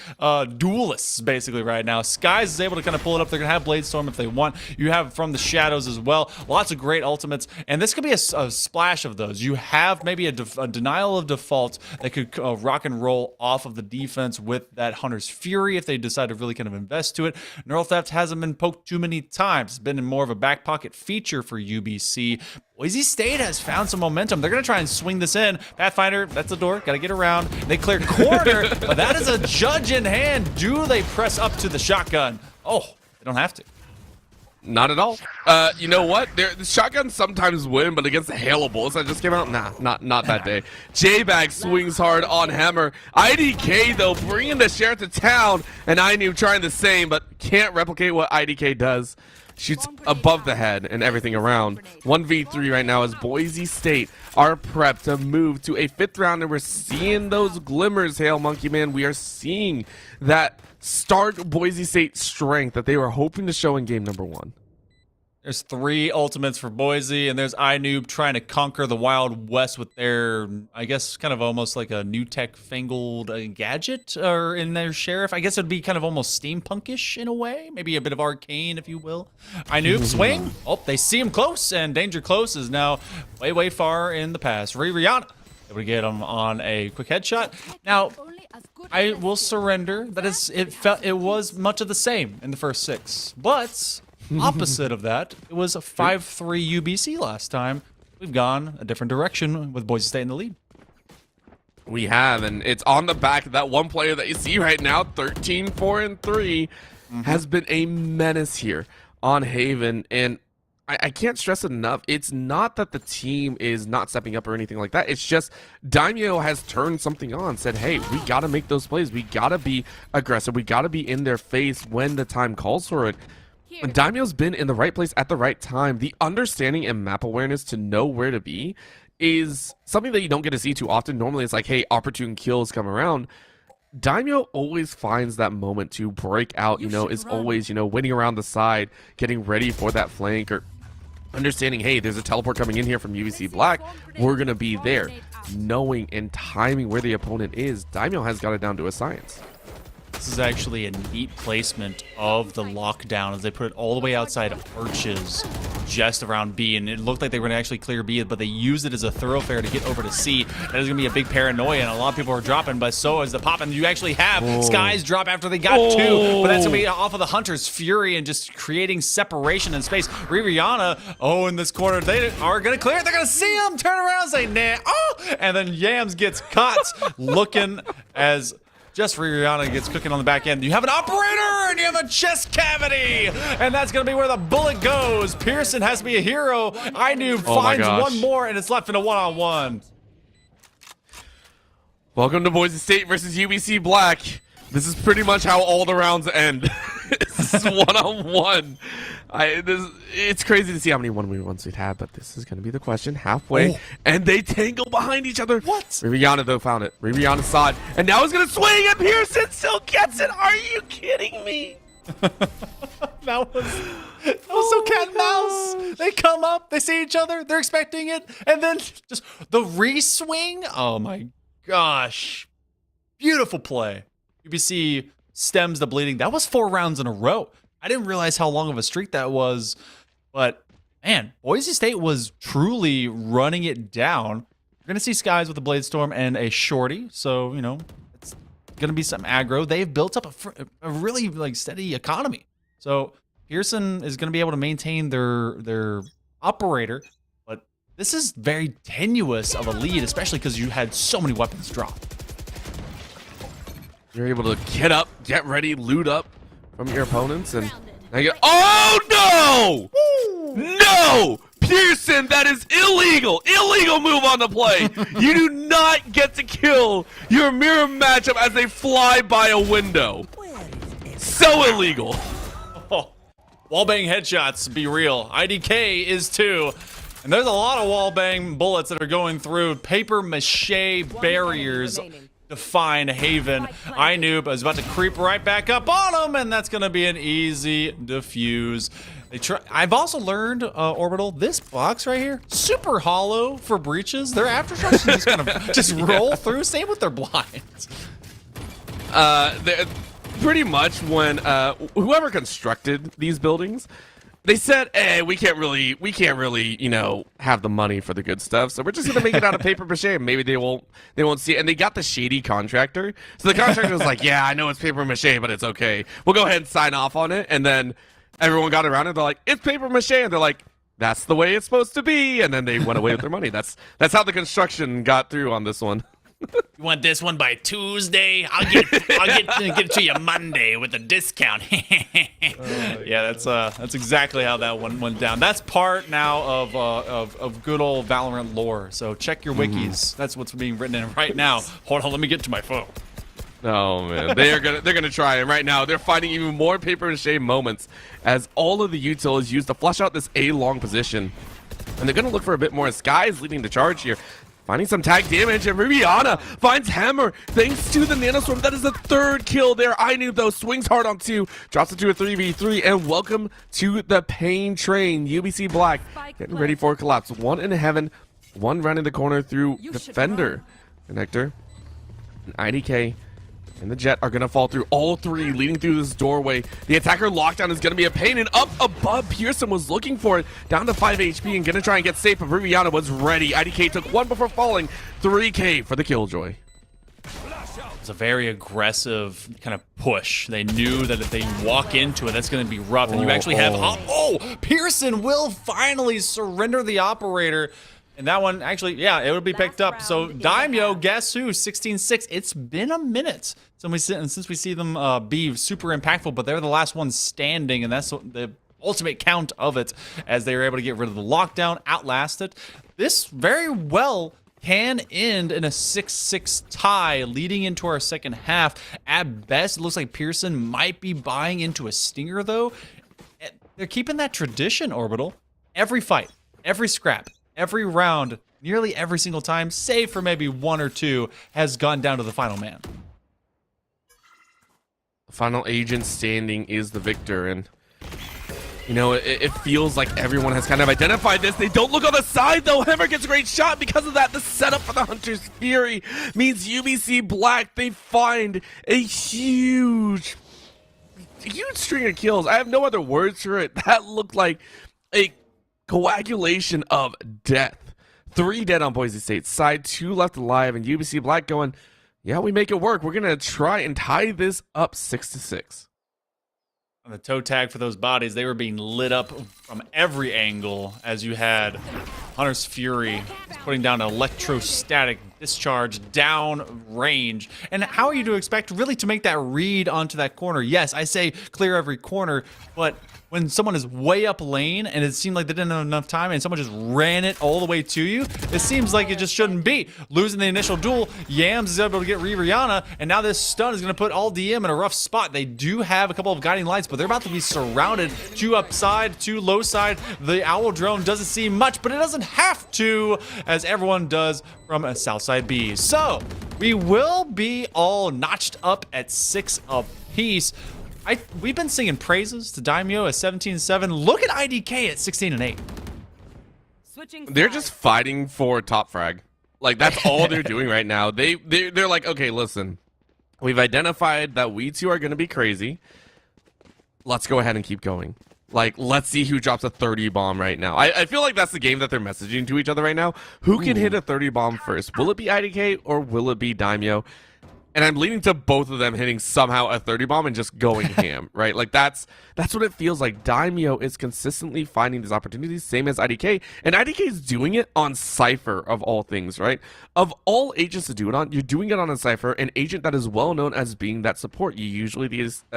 Speaker 1: duelists basically right now. Skies is able to kind of pull it up. They're gonna have Blade Storm if they want. You have from the shadows as well. Lots of great ultimates, and this could be a splash of those. You have maybe a denial of default that could rock and roll off of the defense with that Hunter's Fury if they decide to really kind of invest to it. Neural Theft hasn't been poked too many times. It's been more of a back pocket feature for UBC. Boise State has found some momentum. They're going to try and swing this in. Pathfinder, that's the door. Got to get around. They clear corner, but that is a judge in hand. Do they press up to the shotgun? Oh, they don't have to.
Speaker 2: Not at all. You know what? The shotguns sometimes win, but against the hail of bullets that just came out, nah, not that day. J-Bag swings hard on Hammer. IDK, though, bringing the sheriff to town, and INU trying the same, but can't replicate what IDK does. Shoots above the head and everything around. 1v3 right now as Boise State are prepped to move to a 5th round, and we're seeing those glimmers, Hail Monkey Man. We are seeing that stark Boise State strength that they were hoping to show in game number 1.
Speaker 1: There's 3 ultimates for Boise, and there's iNoob trying to conquer the Wild West with their, I guess, kind of almost like a new tech fangled gadget or in their sheriff. I guess it'd be kind of almost steampunkish in a way, maybe a bit of arcane, if you will. iNoob swing. Oh, they see him close, and Danger Close is now way far in the past. Rihanna able to get him on a quick headshot. Now, I will surrender that it was much of the same in the first 6, but opposite of that, it was a 5-3 UBC last time. We've gone a different direction with Boise State in the lead.
Speaker 2: We have, and it's on the back of that one player that you see right now, 13-4-3, has been a menace here on Haven, and I can't stress enough, it's not that the team is not stepping up or anything like that. It's just Daimyo has turned something on, said, hey, we got to make those plays. We got to be aggressive. We got to be in their face when the time calls for it. And Daimyo's been in the right place at the right time. The understanding and map awareness to know where to be is something that you don't get to see too often. Normally it's like, hey, opportune kills come around. Daimyo always finds that moment to break out, is always, waiting around the side, getting ready for that flank or understanding, hey, there's a teleport coming in here from UBC Black. We're going to be there. Knowing and timing where the opponent is, Daimyo has got it down to a science.
Speaker 1: This is actually a neat placement of the lockdown as they put it all the way outside Arches, just around B, and it looked like they were going to actually clear B, but they used it as a thoroughfare to get over to C. That is going to be a big paranoia, and a lot of people are dropping, but so is the pop, and you actually have Skies drop after they got 2, but that's going to be off of the Hunter's Fury and just creating separation in space. Rihanna, in this corner, they are going to clear it. They're going to see him, turn around, say, nah, and then Yams gets caught looking as... Just Rihanna gets cooking on the back end. You have an operator and you have a chest cavity. And that's going to be where the bullet goes. Pearson has to be a hero. Inoob finds one more and it's left in a one-on-one.
Speaker 2: Welcome to Boise State versus UBC Black. This is pretty much how all the rounds end. This is one-on-one. It's crazy to see how many 1v1s we've had, but this is going to be the question halfway. And they tangle behind each other.
Speaker 1: What?
Speaker 2: Rihanna, though, found it. Rihanna saw it. And now he's going to swing, and Pearson still gets it. Are you kidding me?
Speaker 1: That was so cat and mouse. They come up, they see each other, they're expecting it, and then just the re-swing. Oh, my gosh. Beautiful play. UBC stems the bleeding. That was 4 rounds in a row. I didn't realize how long of a streak that was, but man, Boise State was truly running it down. We're going to see Skies with a Blade Storm and a Shorty, so, you know, it's going to be some aggro. They've built up a really, like, steady economy. So Pearson is going to be able to maintain their operator, but this is very tenuous of a lead, especially because you had so many weapons drop.
Speaker 2: You're able to get up, get ready, loot up from your opponents, and now you oh no! No! Pearson, that is illegal! Illegal move on the play! You do not get to kill your mirror matchup as they fly by a window. So illegal.
Speaker 1: Wallbang headshots, be real. IDK is too. And there's a lot of wallbang bullets that are going through paper mache barriers to find Haven. Inoob is about to creep right back up on him, and that's going to be an easy defuse. I've also learned, Orbital, this box right here, super hollow for breaches. Their aftershocks just kind of just roll through. Same with their blinds.
Speaker 2: Pretty much when whoever constructed these buildings, they said, hey, we can't really, you know, have the money for the good stuff, so we're just gonna make it out of paper mache, and maybe they won't see it. And they got the shady contractor, so the contractor was like, yeah, I know it's paper mache, but it's okay, we'll go ahead and sign off on it. And then everyone got around it, they're like, it's paper mache, and they're like, that's the way it's supposed to be, and then they went away with their money. That's how the construction got through on this one.
Speaker 1: You want this one by Tuesday? I'll get it to you Monday with a discount. Yeah, that's exactly how that one went down. That's part now of good old Valorant lore. So check your wikis. That's what's being written in right now. Hold on, let me get to my phone.
Speaker 2: Oh man, they're gonna try, and right now they're finding even more paper mache moments as all of the util is used to flush out this A long position, and they're gonna look for a bit more. Sky's leading the charge here. Finding some tag damage, and Rihanna finds Hammer thanks to the Nanoswarm. That is the 3rd kill there. Inoob, though, swings hard on 2, drops it to a 3v3, and welcome to the pain train. UBC Black getting ready for a collapse. 1 in heaven, 1 rounding the corner through Defender. Connector, and IDK, and the Jet are going to fall through. All 3 leading through this doorway. The attacker lockdown is going to be a pain, and up above, Pearson was looking for it. Down to 5 HP and going to try and get safe, but Rihanna was ready. IDK took 1 before falling. 3K for the Killjoy.
Speaker 1: It's a very aggressive kind of push. They knew that if they walk into it, that's going to be rough. And you actually have... Pearson will finally surrender the operator. And that one, actually, yeah, it would be picked up. So, Daimyo, guess who? 16-6. It's been a minute since we see them be super impactful, but they're the last ones standing, and that's the ultimate count of it, as they were able to get rid of the lockdown, outlast it. This very well can end in a 6-6 tie leading into our second half. At best, it looks like Pearson might be buying into a stinger, though. They're keeping that tradition, Orbital. Every fight, every scrap, every round, nearly every single time, save for maybe 1 or 2, has gone down to the final man.
Speaker 2: The final agent standing is the victor, and You know, it feels like everyone has kind of identified this. They don't look on the side, though. Hammer gets a great shot. Because of that, the setup for the Hunter's Fury means UBC Black, they find a huge string of kills. I have no other words for it. That looked like a coagulation of death. 3 dead on Boise State side, 2 left alive, and UBC Black going, yeah, we make it work. We're going to try and tie this up 6-6.
Speaker 1: On the toe tag for those bodies, they were being lit up from every angle as you had Hunter's Fury putting down an electrostatic discharge down range. And how are you to expect really to make that read onto that corner? Yes, I say clear every corner, but when someone is way up lane and it seemed like they didn't have enough time and someone just ran it all the way to you, it seems like it just shouldn't be. Losing the initial duel, Yams is able to get Rihanna, and now this stun is going to put all DM in a rough spot. They do have a couple of guiding lights, but they're about to be surrounded. 2 upside, 2 low side. The Owl Drone doesn't see much, but it doesn't have to, as everyone does from a Southside B. So, we will be all notched up at 6 apiece. We've been singing praises to Daimyo at 17-7. Look at IDK at 16-8.
Speaker 2: They're just fighting for top frag. Like, that's all they're doing right now. They're like, okay, listen, we've identified that we two are going to be crazy. Let's go ahead and keep going. Like, let's see who drops a 30 bomb right now. I feel like that's the game that they're messaging to each other right now. Who can hit a 30 bomb first? Will it be IDK or will it be Daimyo? And I'm leaning to both of them hitting somehow a 30 bomb and just going ham, right? Like that's what it feels like. Daimyo is consistently finding these opportunities, same as IDK. And IDK is doing it on Cypher of all things, right? Of all agents to do it on, you're doing it on a Cypher, an agent that is well known as being that support. You usually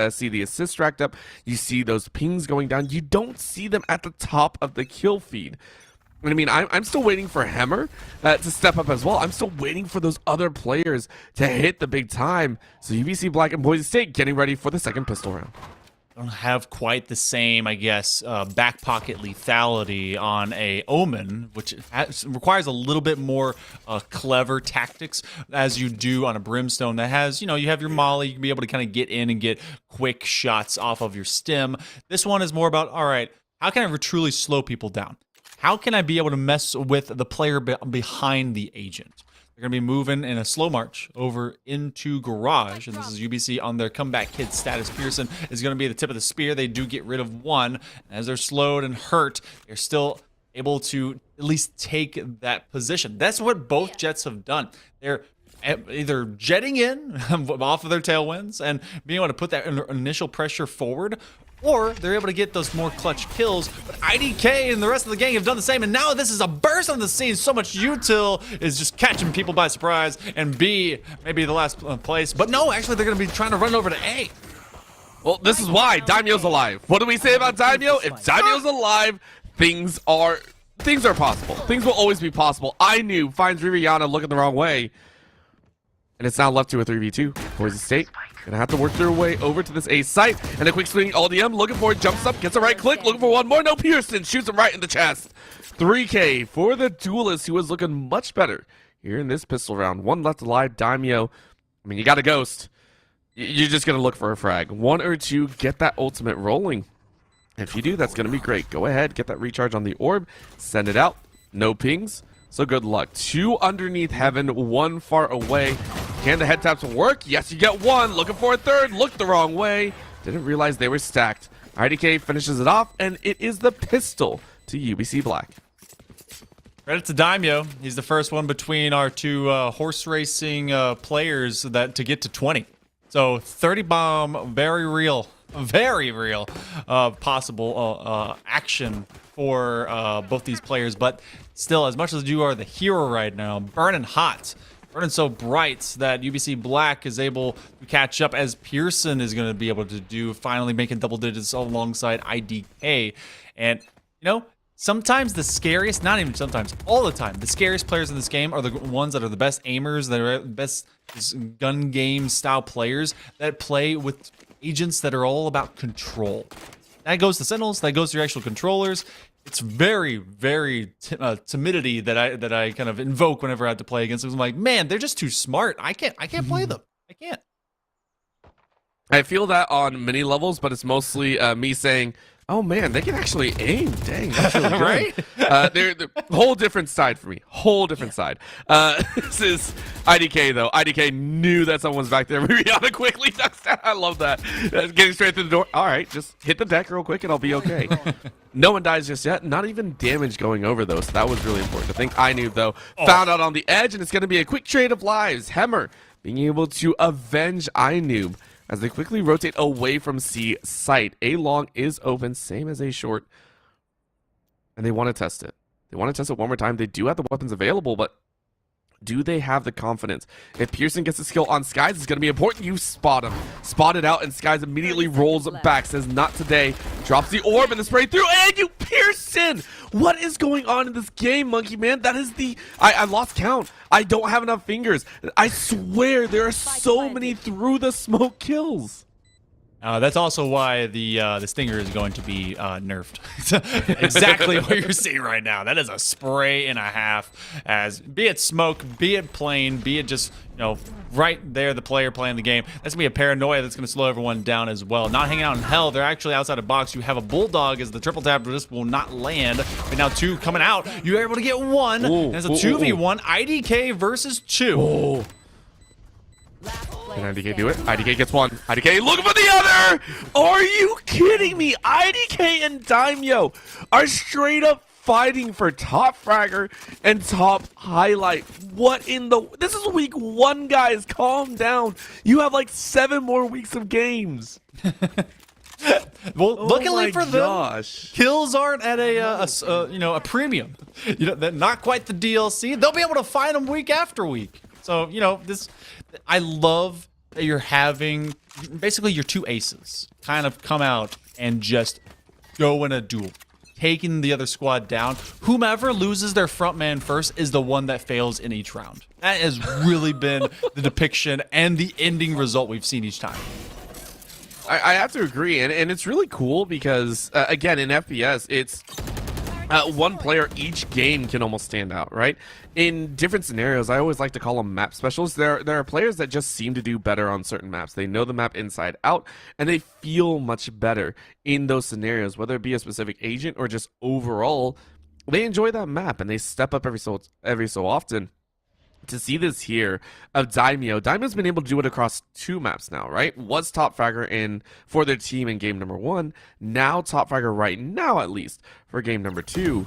Speaker 2: see the assists racked up. You see those pings going down. You don't see them at the top of the kill feed. I mean, I'm still waiting for Hammer to step up as well. I'm still waiting for those other players to hit the big time. So UBC Black and Boise State getting ready for the second pistol round.
Speaker 1: Don't have quite the same, I guess, back pocket lethality on a Omen, which requires a little bit more clever tactics as you do on a Brimstone that has, you know, you have your molly, you can be able to kind of get in and get quick shots off of your stim. This one is more about, all right, how can I truly slow people down? How can I be able to mess with the player behind the agent? They're going to be moving in a slow march over into Garage, and this is UBC on their comeback kid status. Pearson is going to be the tip of the spear. They do get rid of one. As they're slowed and hurt, they're still able to at least take that position. That's what both Jets have done. They're either jetting in off of their tailwinds and being able to put that initial pressure forward, or they're able to get those more clutch kills. But IDK and the rest of the gang have done the same, and now this is a burst on the scene. So much util is just catching people by surprise, and B, maybe the last place. But no, actually, they're going to be trying to run over to A.
Speaker 2: Well, this is why Daimyo's alive. What do we say about Daimyo? If Daimyo's alive, things are possible. Things will always be possible. I knew finds Rihanna looking the wrong way, and it's now left to a 3v2. Boise State gonna have to work their way over to this A site, and a quick swing all DM, looking for it, jumps up, gets a right click, looking for one more. No, Pearson shoots him right in the chest. 3K for the duelist, who is looking much better here in this pistol round. 1 left alive. Daimyo, I mean, you got a ghost. You're just gonna look for a frag. 1 or 2, get that ultimate rolling. If you do, that's gonna be great. Go ahead, get that recharge on the orb, send it out. No pings, so good luck. 2 underneath heaven, 1 far away. Can the head taps work? Yes, you get 1. Looking for a 3rd. Looked the wrong way. Didn't realize they were stacked. IDK finishes it off, and it is the pistol to UBC Black.
Speaker 1: Credit to Daimyo. He's the first one between our 2 horse racing players to get to 20. So 30 bomb, very real possible action for both these players. But still, as much as you are the hero right now, burning hot, burning so bright that UBC Black is able to catch up, as Pearson is going to be able to do, finally making double digits alongside IDK. And, you know, sometimes the scariest, not even sometimes, all the time, the scariest players in this game are the ones that are the best aimers, that are the best gun game style players that play with agents that are all about control. That goes to Sentinels, that goes to your actual controllers. It's very, very timidity that I kind of invoke whenever I have to play against them. I'm like, man, they're just too smart. I can't play them. I can't.
Speaker 2: I feel that on many levels, but it's mostly me saying, Oh man, they can actually aim. Dang, that's really good.
Speaker 1: Right?
Speaker 2: They're whole different side for me. Whole different side. This is IDK though. IDK knew that someone was back there. Rihanna quickly ducks down. I love that. Getting straight through the door. All right, just hit the deck real quick and I'll be okay. No one dies just yet. Not even damage going over though, so that was really important. I think Inoob though found out on the edge, and it's going to be a quick trade of lives. Hemmer being able to avenge Inoob as they quickly rotate away from C site. A long is open, same as A short. And they want to test it. They want to test it one more time. They do have the weapons available, but do they have the confidence? If Pearson gets a skill on Skies, it's going to be important. You spot him. Spot it out, and Skies immediately rolls back. Says, not today. Drops the orb and the spray through. And you, Pearson! What is going on in this game, Monkey Man? That is the... I lost count. I don't have enough fingers. I swear there are so many through the smoke kills.
Speaker 1: That's also why the Stinger is going to be nerfed. Exactly what you're seeing right now. That is a spray and a half. As be it smoke, be it plane, be it just right there, the player playing the game. That's gonna be a paranoia that's gonna slow everyone down as well. Not hanging out in hell. They're actually outside of box. You have a bulldog as the triple tap just will not land. But now two coming out. You're able to get one.
Speaker 2: Ooh,
Speaker 1: and it's a 2v1 IDK versus 2.
Speaker 2: Oh. Can IDK do it? IDK gets one. IDK looking for the other! Are you kidding me? IDK and Daimyo are straight up fighting for top fragger and top highlight. What in the... This is week 1, guys. Calm down. You have like 7 more weeks of games.
Speaker 1: Well, luckily for them,
Speaker 2: gosh.
Speaker 1: kills aren't at a premium. Not quite the DLC. They'll be able to find them week after week. So this, I love that you're having basically your 2 aces kind of come out and just go in a duel, taking the other squad down. Whomever loses their front man first is the one that fails in each round. That has really been the depiction and the ending result we've seen each time.
Speaker 2: I have to agree, and it's really cool because, again, in FPS, it's one player each game can almost stand out, right? In different scenarios, I always like to call them map specialists. There are players that just seem to do better on certain maps. They know the map inside out, and they feel much better in those scenarios, whether it be a specific agent or just overall. They enjoy that map, and they step up every so often. To see this here of Daimyo. Daimyo's been able to do it across 2 maps now, right? Was top fragger for their team in game number 1. Now top fragger right now, at least, for game number 2.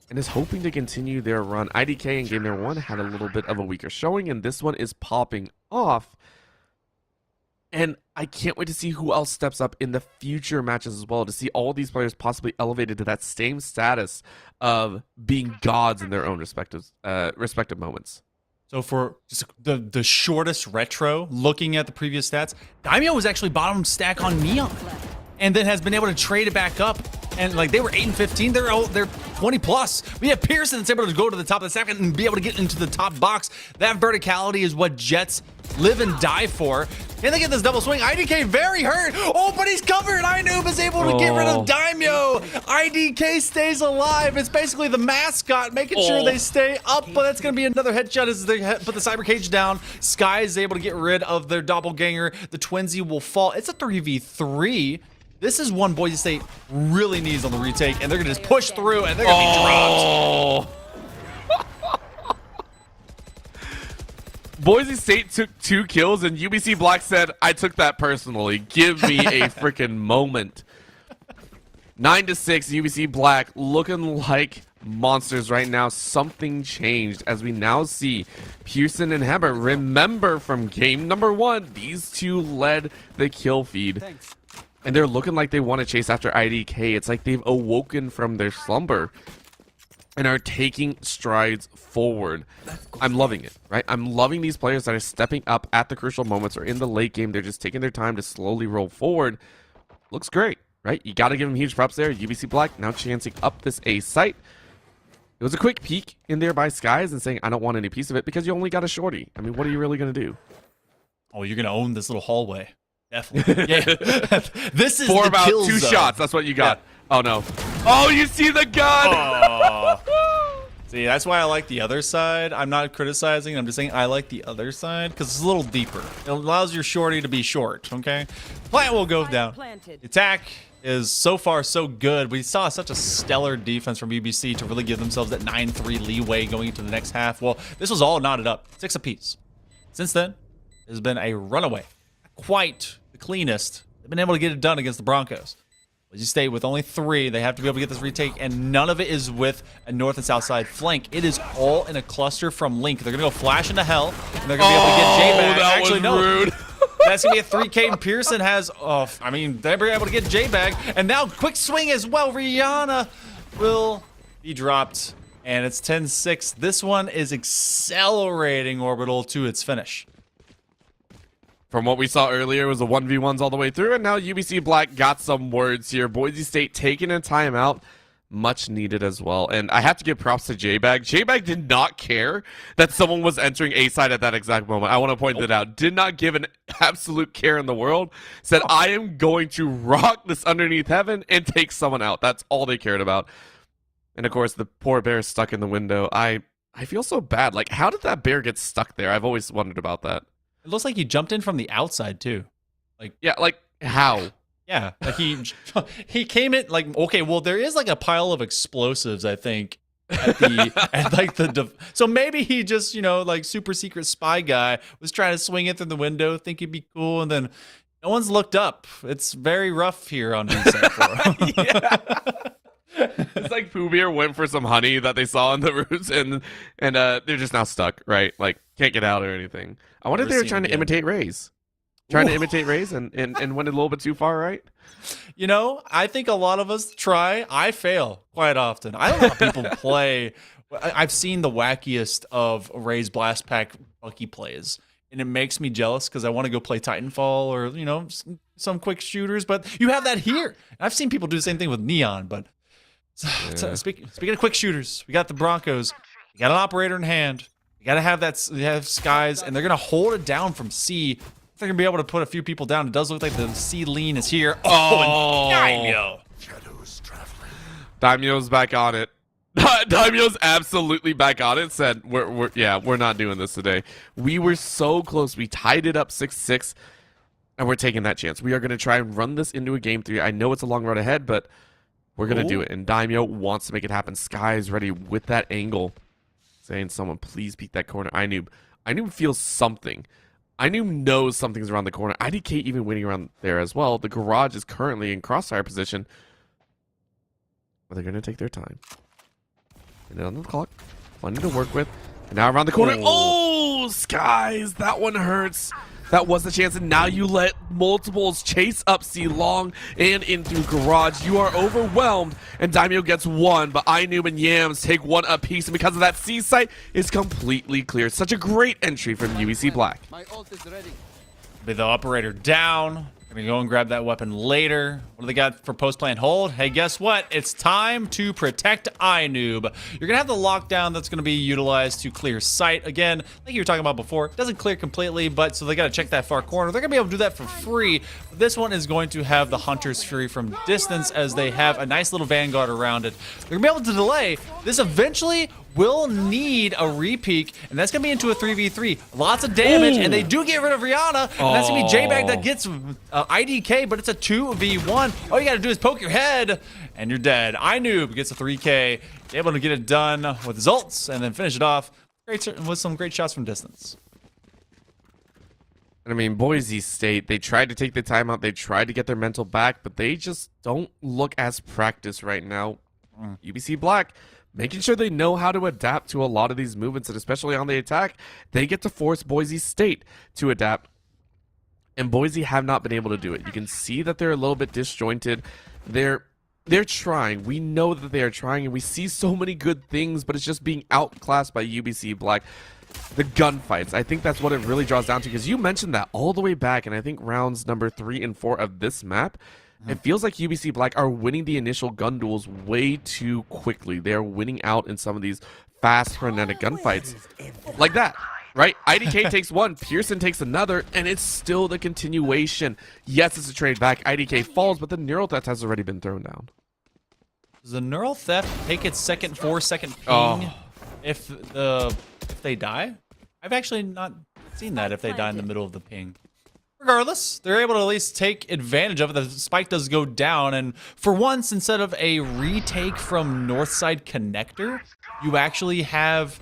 Speaker 2: And is hoping to continue their run. IDK in game number 1 had a little bit of a weaker showing, and this one is popping off. And I can't wait to see who else steps up in the future matches as well, to see all these players possibly elevated to that same status of being gods in their own respective moments.
Speaker 1: So for just the shortest retro, looking at the previous stats, Daimyo was actually bottom stack on Neon, and then has been able to trade it back up. And like they were 8 and 15, they're 20 plus. We have Pearson that's able to go to the top of the stack and be able to get into the top box. That verticality is what Jets live and die for. Can they get this double swing? IDK very hurt. Oh, but he's covered. Inoob is able to get rid of Daimyo. IDK stays alive. It's basically the mascot making sure they stay up, but that's going to be another headshot as they put the cyber cage down. Sky is able to get rid of their doppelganger. The Twinsy will fall. It's a 3v3. This is one Boise State really needs on the retake, and they're going to just push through, and they're going to be dropped.
Speaker 2: Boise State took 2 kills, and UBC Black said, I took that personally. Give me a freaking moment. 9-6, UBC Black looking like monsters right now. Something changed as we now see Pearson and Hemmer. Remember from game number 1, these 2 led the kill feed.
Speaker 3: Thanks.
Speaker 2: And they're looking like they want to chase after IDK. It's like they've awoken from their slumber and are taking strides forward. I'm loving it, right? I'm loving these players that are stepping up at the crucial moments or in the late game. They're just taking their time to slowly roll forward. Looks great, right? You got to give them huge props there. UBC Black now chancing up this A site. It was a quick peek in there by Skies and saying, I don't want any piece of it because you only got a shorty. I mean, what are you really going to do?
Speaker 1: Oh, you're going to own this little hallway. Definitely. Yeah. This is
Speaker 2: For
Speaker 1: the
Speaker 2: about
Speaker 1: kill
Speaker 2: 2
Speaker 1: zone.
Speaker 2: shots. That's what you got.
Speaker 1: Yeah.
Speaker 2: Oh, no. Oh, you see the gun.
Speaker 1: Oh. See, that's why I like the other side. I'm not criticizing. I'm just saying I like the other side because it's a little deeper. It allows your shorty to be short, okay? Plant will go down.
Speaker 3: Planted.
Speaker 1: Attack. is so far so good. We saw such a stellar defense from UBC to really give themselves that 9-3 leeway going into the next half. Well, this was all knotted up, 6 apiece. Since then, there's been a runaway. Quite the cleanest. They've been able to get it done against the Broncos. Boise State with only 3. They have to be able to get this retake, and none of it is with a north and south side flank. It is all in a cluster from Link. They're going to go flash into hell, and they're going to be able to get J back.
Speaker 2: That
Speaker 1: Actually,
Speaker 2: was
Speaker 1: no.
Speaker 2: rude.
Speaker 1: That's going to be a 3K, and Pearson has, I mean, they're able to get J-Bag. And now quick swing as well. Rihanna will be dropped, and it's 10-6. This one is accelerating Orbital to its finish.
Speaker 2: From what we saw earlier, it was a 1v1s all the way through, and now UBC Black got some words here. Boise State taking a timeout. Much needed as well. And I have to give props to J-Bag. J-Bag did not care that someone was entering A side at that exact moment. I want to point that out. Did not give an absolute care in the world. Said, I am going to rock this underneath heaven and take someone out. That's all they cared about. And of course, the poor bear is stuck in the window. I feel so bad. Like, how did that bear get stuck there? I've always wondered about that.
Speaker 1: It looks like he jumped in from the outside, too.
Speaker 2: Yeah, like, how?
Speaker 1: Yeah, like he came in like, okay, well, there is like a pile of explosives, I think, at the so maybe he just, you know, like super secret spy guy was trying to swing it through the window, think he'd be cool, and then no one's looked up. It's very rough here on reset for him.
Speaker 2: It's like Pooh Bear went for some honey that they saw on the roofs, and they're just now stuck, right? Like, can't get out or anything. I wonder if they were trying to imitate Rays. Trying to imitate Rays and went a little bit too far, right?
Speaker 1: You know, I think a lot of us try. I fail quite often. I don't know how people play. I've seen the wackiest of Ray's Blast Pack Bucky plays, and it makes me jealous because I want to go play Titanfall or, you know, some quick shooters. But you have that here. I've seen people do the same thing with Neon. But speaking of quick shooters, we got the Broncos. We got an operator in hand. You got to have that. You have Skies, and they're going to hold it down from C. They're going to be able to put a few people down. It does look like the C lean is here. Oh, Daimyo.
Speaker 2: Daimyo's back on it. Daimyo's absolutely back on it. Said, we're not doing this today. We were so close. We tied it up 6-6, and we're taking that chance. We are going to try and run this into a game 3. I know it's a long road ahead, but we're going to do it. And Daimyo wants to make it happen. Sky is ready with that angle. Saying, someone please beat that corner. I knew feels something. I knows something's around the corner. IDK even waiting around there as well. The garage is currently in crossfire position. But they're going to take their time. And then on the clock. Plenty to work with. And now around the corner. Oh, Skies. That one hurts. That was the chance. And now you let multiples chase up C long and into garage. You are overwhelmed. And Daimyo gets 1. But Inoob and Yams take 1 apiece. And because of that, C site is completely clear. Such a great entry from UBC Black.
Speaker 4: My ult is ready.
Speaker 1: Be the operator down. Gonna go and grab that weapon later. What do they got for post plant hold? Hey, guess what? It's time to protect Inoob. You're gonna have the lockdown that's gonna be utilized to clear sight. Again, like you were talking about before, it doesn't clear completely, but so they gotta check that far corner. They're gonna be able to do that for free. This one is going to have the Hunter's Fury from distance as they have a nice little Vanguard around it. They're gonna be able to delay. This eventually will need a repeak, and that's gonna be into a 3v3. Lots of damage, and they do get rid of Rihanna, and that's gonna be J-Bag that gets IDK, but it's a 2v1. All you gotta do is poke your head, and you're dead. Inoob gets a 3K, able to get it done with his ults, and then finish it off with some great shots from distance.
Speaker 2: I mean, Boise State, they tried to take the timeout, they tried to get their mental back, but they just don't look as practiced right now. UBC Black, making sure they know how to adapt to a lot of these movements, and especially on the attack, they get to force Boise State to adapt. And Boise have not been able to do it. You can see that they're a little bit disjointed. They're trying. We know that they are trying, and we see so many good things, but it's just being outclassed by UBC Black. The gunfights, I think that's what it really draws down to, because you mentioned that all the way back, and I think rounds number 3 and 4 of this map, it feels like UBC Black are winning the initial gun duels way too quickly. They are winning out in some of these fast, frenetic gunfights. Like that, right? IDK takes 1, Pearson takes another, and it's still the continuation. Yes, it's a trade back. IDK falls, but the neural theft has already been thrown down.
Speaker 1: Does the neural theft take its 4-second ping if they die? I've actually not seen that if they die in the middle of the ping. regardless, they're able to at least take advantage of it. The spike does go down, and for once, instead of a retake from north side connector, you actually have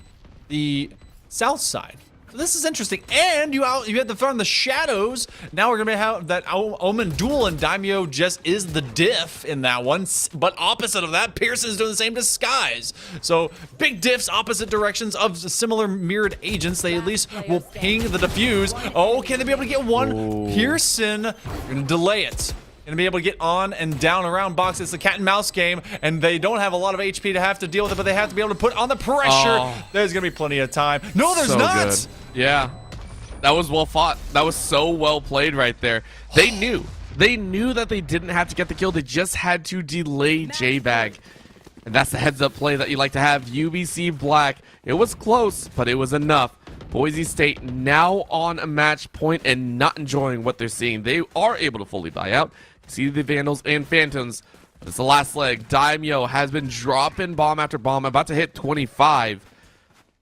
Speaker 1: the south side. So this is interesting, and you had the throw in the shadows. Now we're gonna have that Omen duel, and Daimyo just is the diff in that one. But opposite of that, Pearson's doing the same disguise. So big diffs, opposite directions of similar mirrored agents. They at least will ping the defuse. Oh, can they be able to get one?
Speaker 2: Ooh.
Speaker 1: Pearson gonna delay it. Gonna be able to get on and down around box. It's the cat and mouse game, and they don't have a lot of HP to have to deal with it, but they have to be able to put on the pressure.
Speaker 2: Oh.
Speaker 1: There's gonna be plenty of time. No, there's
Speaker 2: So
Speaker 1: not.
Speaker 2: good. Yeah, that was well fought. That was so well played right there. They knew that they didn't have to get the kill. They just had to delay J-Bag. And that's the heads-up play that you like to have. UBC Black. It was close, but it was enough. Boise State now on a match point and not enjoying what they're seeing. They are able to fully buy out. See the Vandals and Phantoms. It's the last leg. Daimyo has been dropping bomb after bomb. About to hit 25.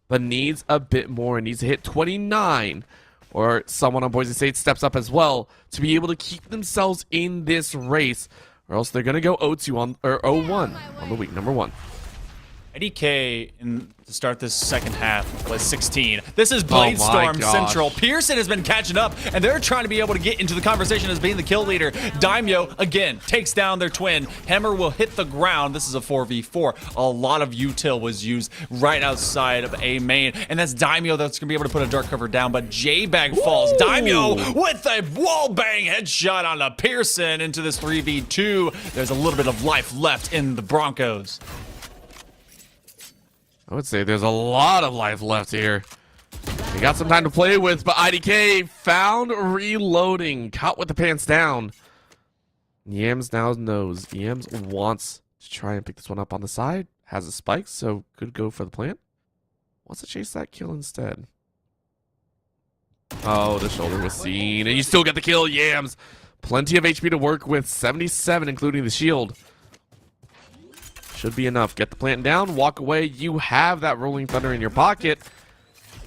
Speaker 2: But needs a bit more. It needs to hit 29. Or someone on Boise State steps up as well to be able to keep themselves in this race. Or else they're going to go 0-2 on, or 0-1 on the week number 1.
Speaker 1: IDK to start this second half was 16. This is
Speaker 2: Oh my
Speaker 1: Bladestorm
Speaker 2: gosh.
Speaker 1: Central. Pearson has been catching up, and they're trying to be able to get into the conversation as being the kill leader. Daimyo, again, takes down their twin. Hammer will hit the ground. This is a 4v4. A lot of util was used right outside of A main, and that's Daimyo that's going to be able to put a dark cover down, but J-Bag falls. Daimyo with a wall bang headshot on a Pearson into this 3v2. There's a little bit of life left in the Broncos.
Speaker 2: I would say there's a lot of life left here. They got some time to play with, but IDK found reloading. Caught with the pants down. Yams now knows. Yams wants to try and pick this one up on the side. Has a spike, so could go for the plant. Wants to chase that kill instead. Oh, the shoulder was seen. And you still get the kill, Yams. Plenty of HP to work with. 77, including the shield. Should be enough. Get the plant down, walk away. You have that Rolling Thunder in your pocket.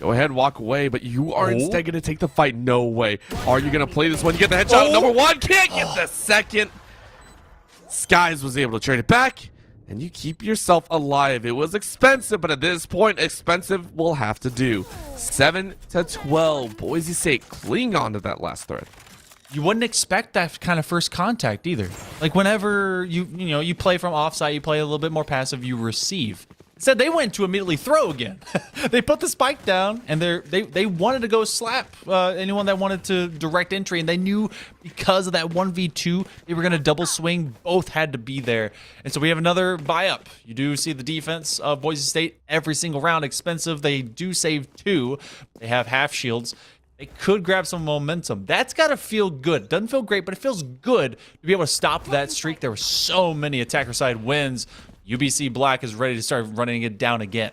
Speaker 2: Go ahead, walk away, but you are instead going to take the fight. No way. Are you going to play this one? You get the headshot. Number 1. Can't get the second. Skies was able to trade it back, and you keep yourself alive. It was expensive, but at this point, expensive will have to do. 7-12. Boise State cling on to that last thread.
Speaker 1: You wouldn't expect that kind of first contact either. Like whenever you play from offside, you play a little bit more passive, you receive. Instead, they went to immediately throw again. They put the spike down, and they wanted to go slap anyone that wanted to direct entry, and they knew because of that 1v2, they were going to double swing. Both had to be there. And so we have another buy up. You do see the defense of Boise State every single round expensive. They do save 2. They have half shields. They could grab some momentum. That's got to feel good. Doesn't feel great, but it feels good to be able to stop that streak. There were so many attacker side wins. UBC Black is ready to start running it down again.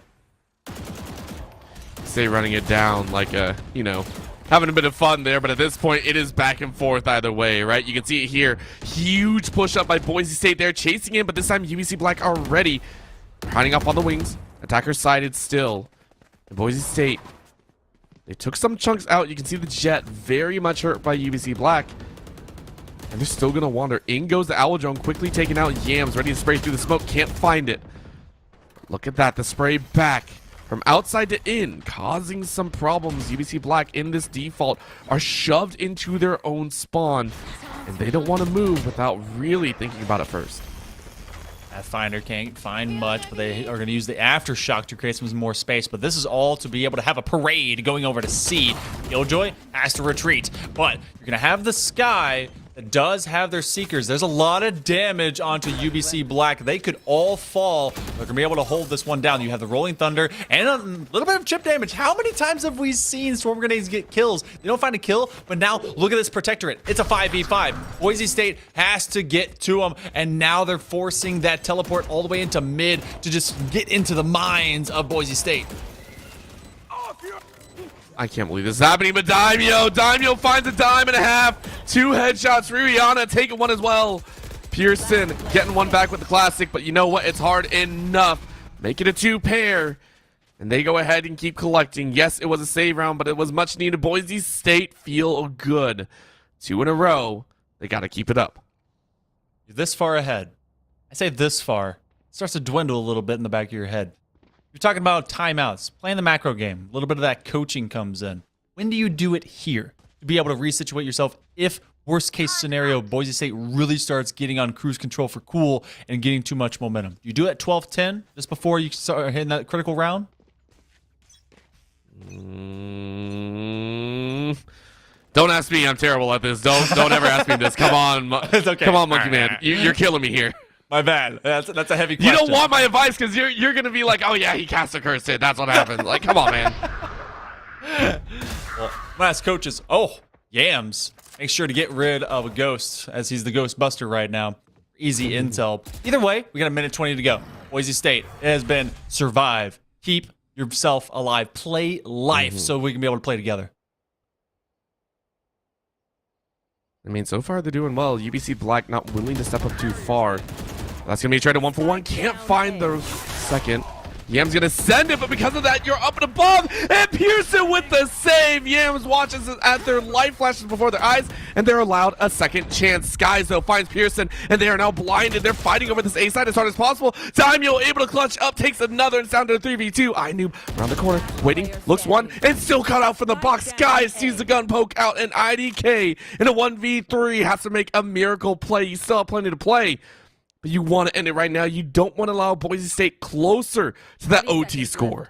Speaker 2: Say running it down like having a bit of fun there, but at this point it is back and forth either way, right? You can see it here. Huge push up by Boise State there, chasing in, but this time UBC Black are ready. Hiding up on the wings. Attacker sided still. And Boise State, they took some chunks out. You can see the jet very much hurt by UBC Black. And they're still going to wander. In goes the Owl Drone, quickly taking out Yams, ready to spray through the smoke. Can't find it. Look at that. The spray back from outside to in, causing some problems. UBC Black in this default are shoved into their own spawn. And they don't want to move without really thinking about it first.
Speaker 1: Pathfinder can't find much, but they are going to use the Aftershock to create some more space. But this is all to be able to have a parade going over to C. Killjoy has to retreat, but you're going to have the Sky that does have their Seekers. There's a lot of damage onto UBC Black. They could all fall. They're going to be able to hold this one down. You have the Rolling Thunder and a little bit of chip damage. How many times have we seen Storm Grenades get kills? They don't find a kill, but now look at this Protectorate. It's a 5v5. Boise State has to get to them, and now they're forcing that teleport all the way into mid to just get into the minds of Boise State.
Speaker 2: I can't believe this is happening, but Daimyo finds a dime and a half. 2 headshots. Rihanna taking one as well. Pearson getting one back with the classic, but you know what? It's hard enough. Make it a 2-pair. And they go ahead and keep collecting. Yes, it was a save round, but it was much needed. Boise State feel good. 2 in a row. They got to keep it up.
Speaker 1: You're this far ahead. I say this far. It starts to dwindle a little bit in the back of your head. You're talking about timeouts, playing the macro game. A little bit of that coaching comes in. When do you do it here? To be able to resituate yourself if, worst case scenario, Boise State really starts getting on cruise control for cool and getting too much momentum. You do it at 12-10 just before you start hitting that critical round?
Speaker 2: Don't ask me. I'm terrible at this. Don't ever ask me this. Come on.
Speaker 1: It's okay.
Speaker 2: Come on, Monkey Man. You're killing me here.
Speaker 1: My bad. That's a heavy question.
Speaker 2: You don't want my advice because you're going to be like, oh, yeah, he cast a curse hit. That's what happened. Like, come on, man.
Speaker 1: Well, my last coach is, oh, Yams. Make sure to get rid of a ghost, as he's the ghost buster right now. Easy intel. Either way, we got a minute 20 to go. Boise State, it has been survive. Keep yourself alive. Play life so we can be able to play together.
Speaker 2: I mean, so far they're doing well. UBC Black not willing to step up too far. That's going to be a trade to 1-for-1. Can't find the second. Yams going to send it, but because of that, you're up and above. And Pearson with the save. Yams watches at their light flashes before their eyes, and they're allowed a second chance. Skies, though, finds Pearson, and they are now blinded. They're fighting over this A side as hard as possible. Daimyo able to clutch up, takes another, and it's down to a 3v2. Inoob around the corner, waiting, looks one, and still cut out from the box. Skies sees the gun poke out, and IDK in a 1v3 has to make a miracle play. You still have plenty to play, but you want to end it right now. You don't want to allow Boise State closer to that OT score.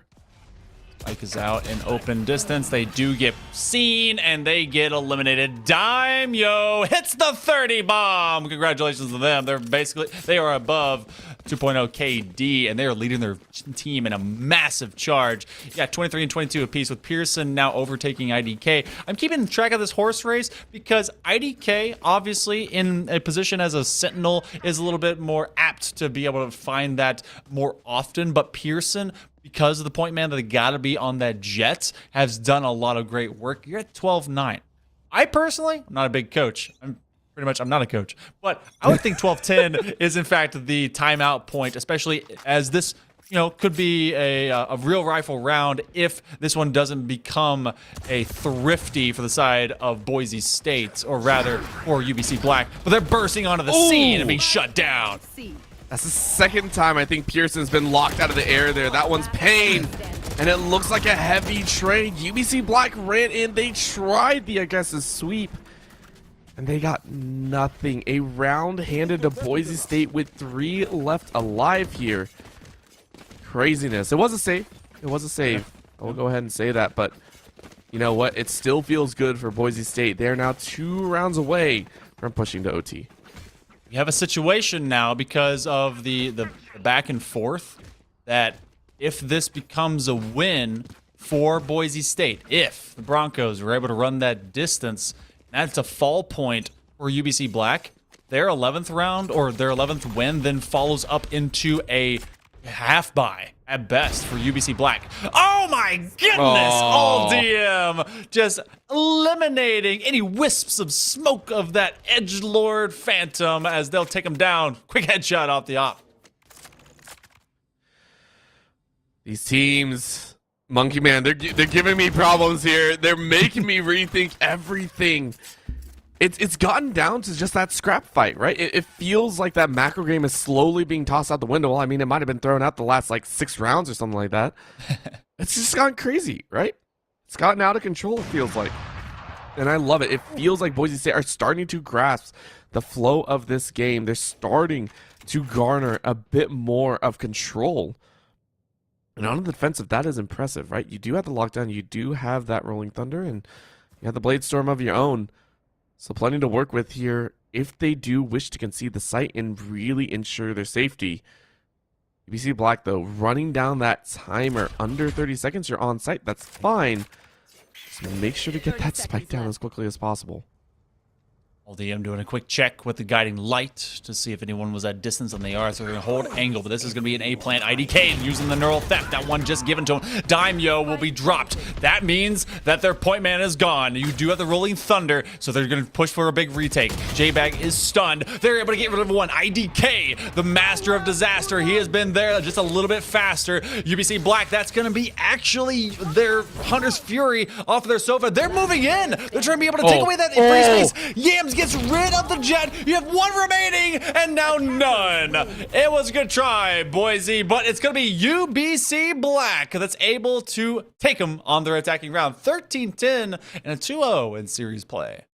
Speaker 1: Spike is out in open distance. They do get seen, and they get eliminated. Daimyo hits the 30 bomb. Congratulations to them. They are above 2.0 KD, and they are leading their team in a massive charge. Yeah, 23 and 22 apiece, with Pearson now overtaking IDK. I'm keeping track of this horse race because IDK, obviously, in a position as a sentinel, is a little bit more apt to be able to find that more often. But Pearson, because of the point man that they got to be on that jet, has done a lot of great work. You're at 12-9. I personally, I'm not a big coach. I'm not a coach, but I would think 12-10 is in fact the timeout point, especially as this, could be a real rifle round if this one doesn't become a thrifty for the side of Boise State, or rather for UBC Black. But they're bursting onto the scene and being shut down.
Speaker 2: That's the second time I think Pearson's been locked out of the air there. That one's pain, and it looks like a heavy trade. UBC Black ran in. They tried the aggressive sweep, and they got nothing. A round handed to Boise State with 3 left alive here. Craziness. It was a save. It was a save. I will go ahead and say that, but you know what? It still feels good for Boise State. They're now 2 rounds away from pushing to OT.
Speaker 1: You have a situation now because of the back and forth that if this becomes a win for Boise State, if the Broncos were able to run that distance, that's a fall point for UBC Black. Their 11th round or their 11th win then follows up into a half bye at best for UBC Black. Oh my goodness! All DM just eliminating any wisps of smoke of that edgelord phantom as they'll take him down. Quick headshot off the op.
Speaker 2: These teams, Monkey Man, they're giving me problems here. They're making me rethink everything. It's gotten down to just that scrap fight, right? It feels like that macro game is slowly being tossed out the window. Well, I mean, it might have been thrown out the last, 6 rounds or something like that. It's just gotten crazy, right? It's gotten out of control, it feels like. And I love it. It feels like Boise State are starting to grasp the flow of this game. They're starting to garner a bit more of control. And on the defensive, that is impressive, right? You do have the lockdown. You do have that Rolling Thunder, and you have the Blade Storm of your own. So plenty to work with here if they do wish to concede the site and really ensure their safety. UBC Black, though, running down that timer under 30 seconds, you're on site. That's fine. Just make sure to get that spike down as quickly as possible.
Speaker 1: LDM doing a quick check with the guiding light to see if anyone was at distance, and they are, so they're going to hold angle, but this is going to be an A-plant. IDK using the neural theft. That one just given to him. Daimyo will be dropped. That means that their point man is gone. You do have the rolling thunder, so they're going to push for a big retake. J-Bag is stunned. They're able to get rid of one. IDK, the master of disaster. He has been there just a little bit faster. UBC Black, that's going to be actually their Hunter's Fury off of their sofa. They're moving in. They're trying to be able to take away that free space. Yams gets rid of the jet. You have one remaining, and now none. It was a good try, Boise, but it's going to be UBC Black that's able to take them on their attacking round. 13-10 and a 2-0 in series play.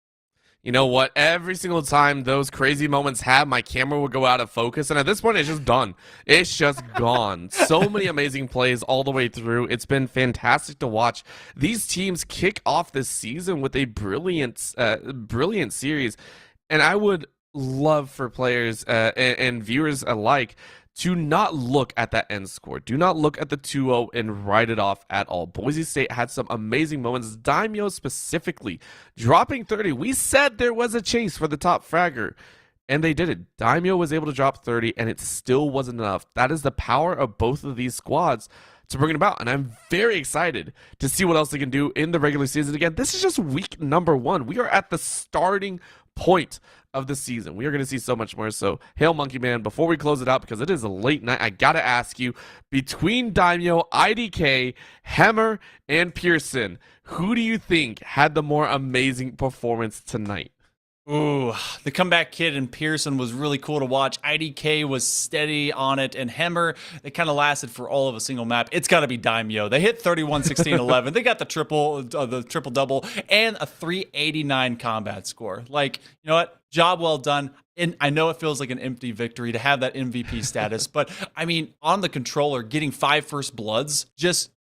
Speaker 2: You know what? Every single time those crazy moments have, my camera will go out of focus, and at this point, it's just done. It's just gone. So many amazing plays all the way through. It's been fantastic to watch these teams kick off this season with a brilliant series, and I would love for players and viewers alike to not look at that end score. Do not look at the 2-0 and write it off at all. Boise State had some amazing moments. Daimyo specifically dropping 30. We said there was a chase for the top fragger, and they did it. Daimyo was able to drop 30, and it still wasn't enough. That is the power of both of these squads to bring it about, and I'm very excited to see what else they can do in the regular season. Again, this is just week number 1. We are at the starting point of the season. We are going to see so much more. So, Hail Monkey Man, before we close it out, because it is a late night, I got to ask you, between Daimyo, IDK, Hammer, and Pearson, who do you think had the more amazing performance tonight?
Speaker 1: Ooh, the comeback kid in Pearson was really cool to watch. IDK was steady on it, and Hemmer, it kind of lasted for all of a single map. It's got to be Daimyo. They hit 31, 16, 11. They got the triple-double, and a 389 combat score. Like, you know what? Job well done. And I know it feels like an empty victory to have that MVP status, but I mean, on the controller, getting 5 first bloods, just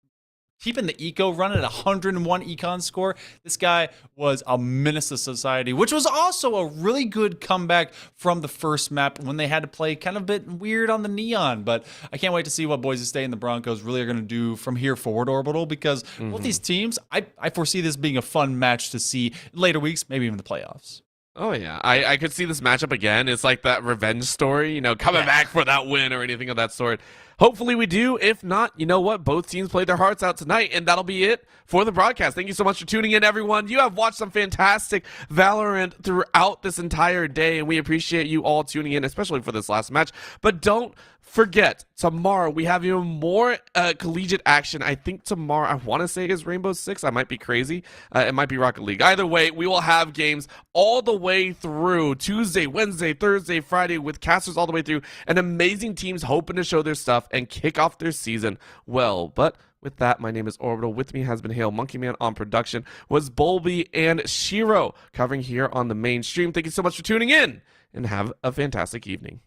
Speaker 1: keeping the eco running at 101 econ score. This guy was a menace to society, which was also a really good comeback from the first map when they had to play kind of a bit weird on the neon. But I can't wait to see what Boise State and the Broncos really are going to do from here forward, Orbital, because both these teams, I foresee this being a fun match to see in later weeks, maybe even the playoffs.
Speaker 2: Oh, yeah. I could see this matchup again. It's like that revenge story, you know, coming back for that win or anything of that sort. Hopefully we do. If not, you know what? Both teams played their hearts out tonight, and that'll be it for the broadcast. Thank you so much for tuning in, everyone. You have watched some fantastic Valorant throughout this entire day, and we appreciate you all tuning in, especially for this last match. But don't forget, tomorrow we have even more collegiate action. I think tomorrow, I want to say, is Rainbow Six. I might be crazy. It might be Rocket League. Either way, we will have games all the way through Tuesday, Wednesday, Thursday, Friday, with casters all the way through, and amazing teams hoping to show their stuff and kick off their season well. But with that, my name is Orbital. With me has been Hail Monkey Man on production, was Bolby and Shiro covering here on the main stream. Thank you so much for tuning in, and have a fantastic evening.